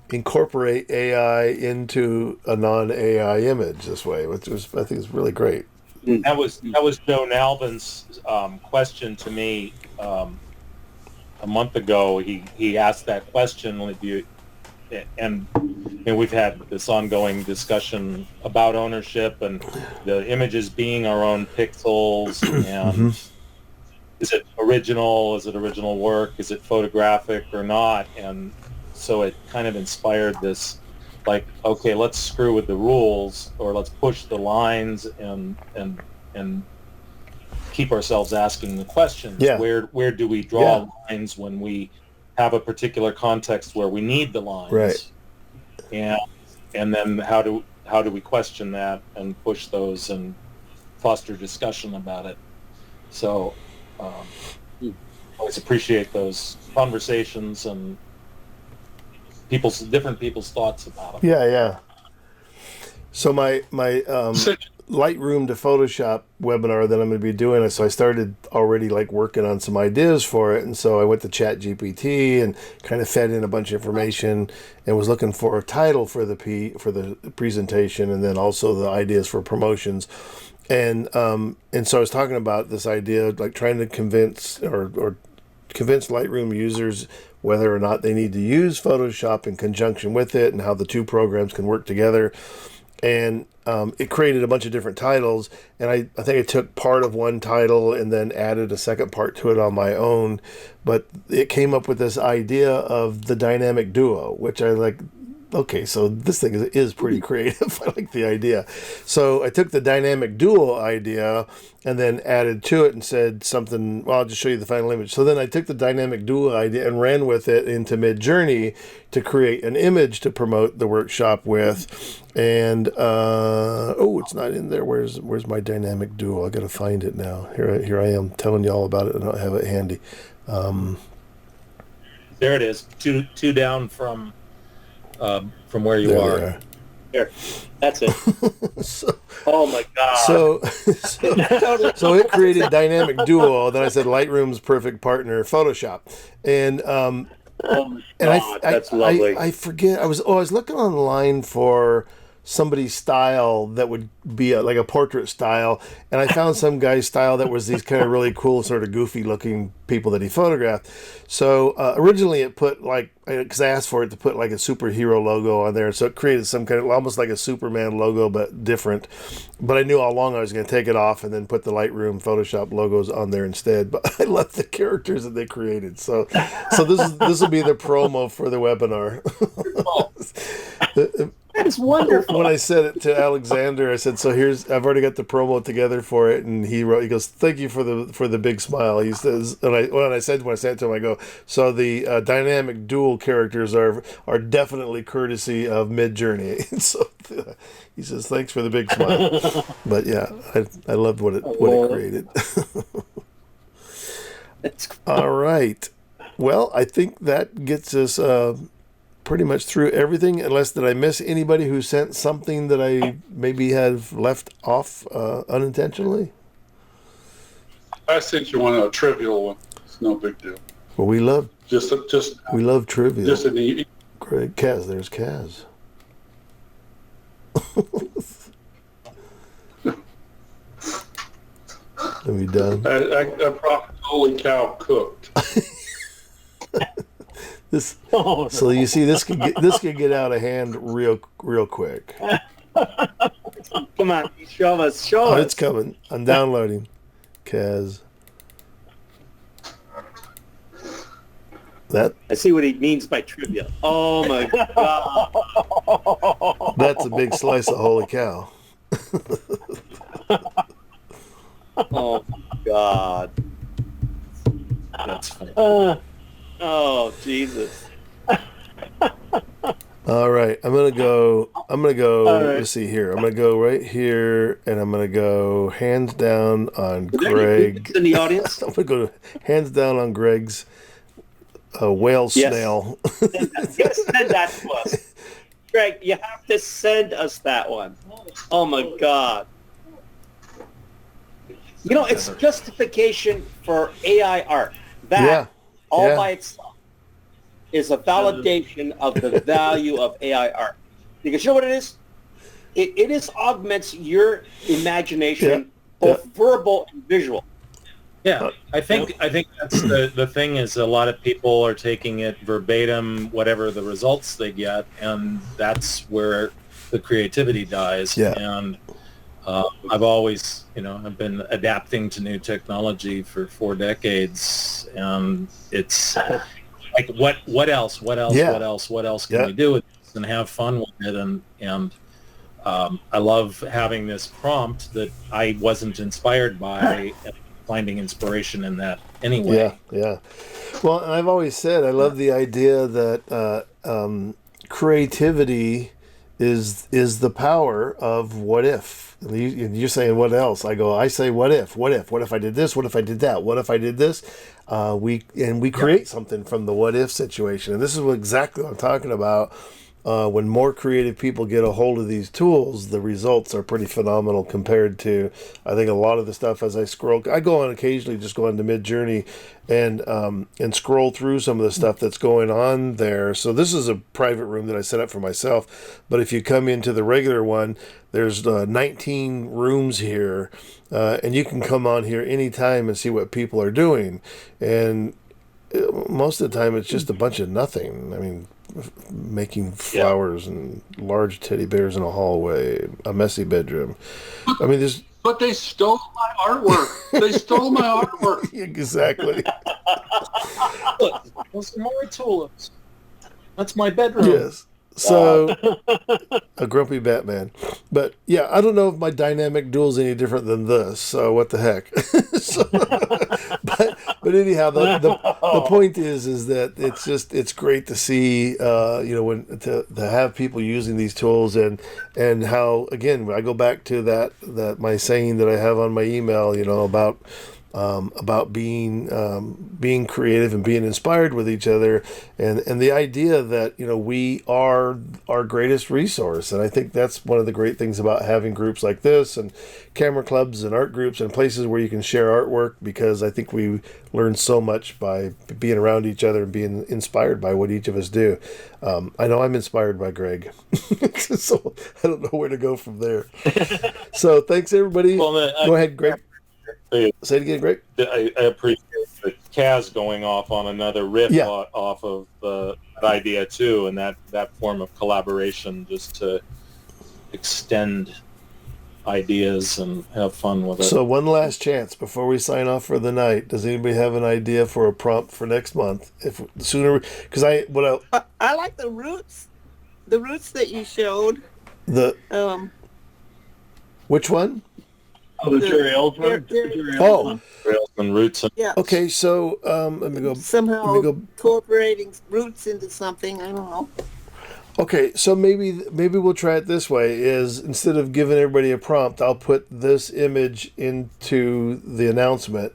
[SPEAKER 1] incorporate AI into a non-AI image this way, which I think is really great.
[SPEAKER 2] That was Joe Nalvin's question to me a month ago. He asked that question, and we've had this ongoing discussion about ownership and the images being our own pixels and. Is it original? Is it original work? Is it photographic or not? And so it kind of inspired this, okay, let's screw with the rules, or let's push the lines and keep ourselves asking the questions.
[SPEAKER 1] Yeah.
[SPEAKER 2] Where do we draw lines when we have a particular context where we need the lines?
[SPEAKER 1] Right.
[SPEAKER 2] And then how do we question that and push those and foster discussion about it? So. Always appreciate those conversations and different people's thoughts about them.
[SPEAKER 1] Yeah. So my Lightroom to Photoshop webinar that I'm going to be doing. So I started already like working on some ideas for it. And so I went to ChatGPT and kind of fed in a bunch of information and was looking for a title for the presentation, and then also the ideas for promotions. And so I was talking about this idea, like trying to convince Lightroom users whether or not they need to use Photoshop in conjunction with it, and how the two programs can work together. And it created a bunch of different titles, and I think I took part of one title and then added a second part to it on my own. But it came up with this idea of the dynamic duo, which I like. Okay, so this thing is pretty creative. I like the idea. So I took the dynamic duo idea and then added to it and said something. Well, I'll just show you the final image. So then I took the dynamic duo idea and ran with it into Midjourney to create an image to promote the workshop with. And it's not in there. Where's my dynamic duo? I got to find it now. Here I am telling you all about it. I don't have it handy.
[SPEAKER 2] There it is. Two down from where you are.
[SPEAKER 6] Here, that's it. Oh my God.
[SPEAKER 1] So it created dynamic duo. Then I said Lightroom's perfect partner, Photoshop, and
[SPEAKER 6] oh my God, that's lovely.
[SPEAKER 1] I forget. I was looking online for somebody's style that would be like a portrait style, and I found some guy's style that was these kind of really cool, sort of goofy looking people that he photographed. So originally it put because I asked for it to put like a superhero logo on there, so it created some kind of almost like a Superman logo but different. But I knew all along I was going to take it off and then put the Lightroom Photoshop logos on there instead. But I love the characters that they created. So this will be the promo for the webinar.
[SPEAKER 6] That's wonderful.
[SPEAKER 1] When I said it to Alexander, I said, "So I've already got the promo together for it," and he goes, "Thank you for the big smile." He says, when I sent it to him, I go, "So the dynamic dual characters are definitely courtesy of Midjourney." So he says, "Thanks for the big smile." But yeah, I loved what it created. All right. Well, I think that gets us pretty much through everything, unless did I miss anybody who sent something that I maybe have left off unintentionally?
[SPEAKER 5] I sent you a trivial one. It's no big deal.
[SPEAKER 1] Well, we love trivia.
[SPEAKER 5] Just an easy.
[SPEAKER 1] Great, Kaz. There's Kaz. Are we done?
[SPEAKER 5] I brought holy cow cooked.
[SPEAKER 1] So you see, this could get out of hand real quick.
[SPEAKER 6] Come on, show us.
[SPEAKER 1] It's coming. I'm downloading. Kaz. That.
[SPEAKER 6] I see what he means by trivia. Oh my God.
[SPEAKER 1] That's a big slice of holy cow.
[SPEAKER 6] Oh my God.
[SPEAKER 2] That's funny.
[SPEAKER 6] Oh Jesus!
[SPEAKER 1] All right, I'm gonna go.
[SPEAKER 6] Right.
[SPEAKER 1] Let's see here. I'm gonna go right here, and I'm gonna go hands down on Greg.
[SPEAKER 6] In the audience,
[SPEAKER 1] I'm gonna go hands down on Greg's whale snail.
[SPEAKER 6] Yes, send that to us, Greg. You have to send us that one. Oh my God! It's justification for AI art. That by itself is a validation of the value of AI art. Because you know what it is? It is augments your imagination, both verbal and visual.
[SPEAKER 2] Yeah, I think that's the thing is a lot of people are taking it verbatim, whatever the results they get, and that's where the creativity dies.
[SPEAKER 1] Yeah.
[SPEAKER 2] And I've always, I've been adapting to new technology for 4 decades, and it's like, what else can we do with this and have fun with it? And I love having this prompt that I wasn't inspired by, finding inspiration in that anyway.
[SPEAKER 1] Yeah. Well, and I've always said I love the idea that creativity is the power of what if. You're saying what else? I say what if I did this, what if I did that, what if I did this, we create something from the what if situation. And this is exactly what I'm talking about. when more creative people get a hold of these tools, the results are pretty phenomenal compared to, I think, a lot of the stuff as I scroll. I go on occasionally, just go on to Mid-Journey and scroll through some of the stuff that's going on there. So this is a private room that I set up for myself. But if you come into the regular one, there's 19 rooms here, and you can come on here anytime and see what people are doing. And most of the time, it's just a bunch of nothing. I mean, making flowers and large teddy bears in a hallway, a messy bedroom. I mean, there's...
[SPEAKER 5] But they stole my artwork. They stole my artwork.
[SPEAKER 1] Exactly.
[SPEAKER 2] Look, those more tulips. That's my bedroom.
[SPEAKER 1] Yes. So, a grumpy Batman. But yeah, I don't know if my dynamic duel is any different than this. So what the heck? But anyhow, the point is that it's great to see when to have people using these tools and how, again, I go back to that my saying that I have on my email, about being creative and being inspired with each other, and the idea that we are our greatest resource. And I think that's one of the great things about having groups like this and camera clubs and art groups and places where you can share artwork, because I think we learn so much by being around each other and being inspired by what each of us do. I know I'm inspired by Greg, so I don't know where to go from there. So thanks everybody.
[SPEAKER 2] Well,
[SPEAKER 1] go ahead, Greg. Say it again, Greg.
[SPEAKER 2] I appreciate the Kaz going off on another riff off of that idea too, and that form of collaboration, just to extend ideas and have fun with it.
[SPEAKER 1] So one last chance before we sign off for the night. Does anybody have an idea for a prompt for next month? If sooner, because I
[SPEAKER 9] like the roots that you showed.
[SPEAKER 1] Which one?
[SPEAKER 8] Oh, the Jerry Ellsworth.
[SPEAKER 2] Rails and roots.
[SPEAKER 9] Yeah.
[SPEAKER 1] Okay, so let me go.
[SPEAKER 9] Somehow incorporating roots into something. I don't know.
[SPEAKER 1] Okay, so maybe we'll try it this way: is instead of giving everybody a prompt, I'll put this image into the announcement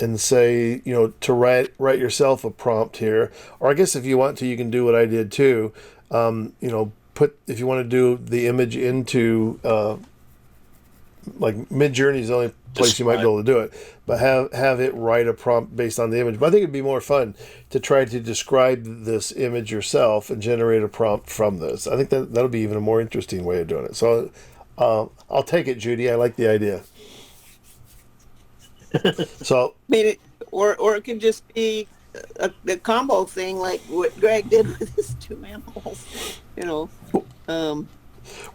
[SPEAKER 1] and say, to write yourself a prompt here. Or I guess if you want to, you can do what I did too. If you want to do the image into like Mid-Journey is the only place you might be able to do it, but have it write a prompt based on the image. But I think it'd be more fun to try to describe this image yourself and generate a prompt from this. I think that'll be even a more interesting way of doing it. So I'll take it, Judy. I like the idea. So
[SPEAKER 9] or it could just be a combo thing, like what Greg did with his two animals.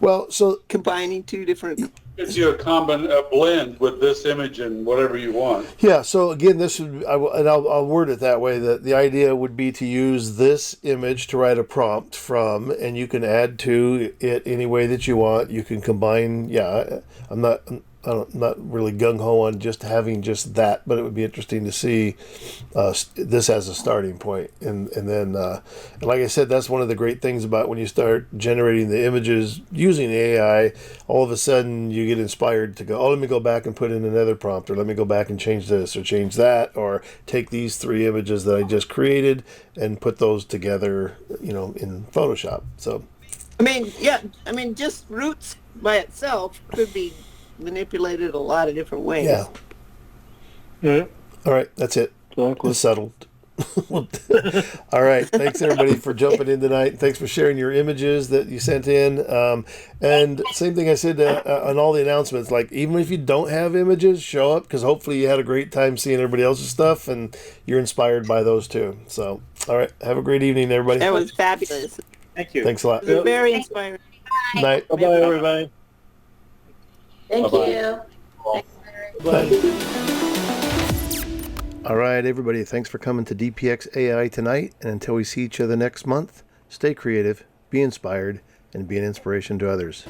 [SPEAKER 1] Well, so
[SPEAKER 9] combining two different.
[SPEAKER 5] Gives you a blend with this image and whatever you want.
[SPEAKER 1] Yeah. So again, this would I'll word it that way. That the idea would be to use this image to write a prompt from, and you can add to it any way that you want. You can combine. Yeah, I'm not really gung-ho on just having just that, but it would be interesting to see this as a starting point. And then, like I said, that's one of the great things about when you start generating the images using AI, all of a sudden you get inspired to go, let me go back and put in another prompt, or let me go back and change this or change that, or take these 3 images that I just created and put those together, in Photoshop. So,
[SPEAKER 9] just roots by itself could be manipulated a lot of different ways.
[SPEAKER 1] Yeah. All right, that's it. Exactly. It's settled. All right, thanks everybody for jumping in tonight. Thanks for sharing your images that you sent in. And same thing I said on all the announcements, like even if you don't have images, show up, because hopefully you had a great time seeing everybody else's stuff and you're inspired by those too. So, all right, have a great evening, everybody.
[SPEAKER 9] That was fabulous.
[SPEAKER 6] Thank you.
[SPEAKER 1] Thanks a lot.
[SPEAKER 9] It was very inspiring.
[SPEAKER 1] Night.
[SPEAKER 8] Bye-bye, everybody.
[SPEAKER 3] Thank you.
[SPEAKER 1] All right, everybody, thanks for coming to DPX-AI tonight. And until we see each other next month, stay creative, be inspired, and be an inspiration to others.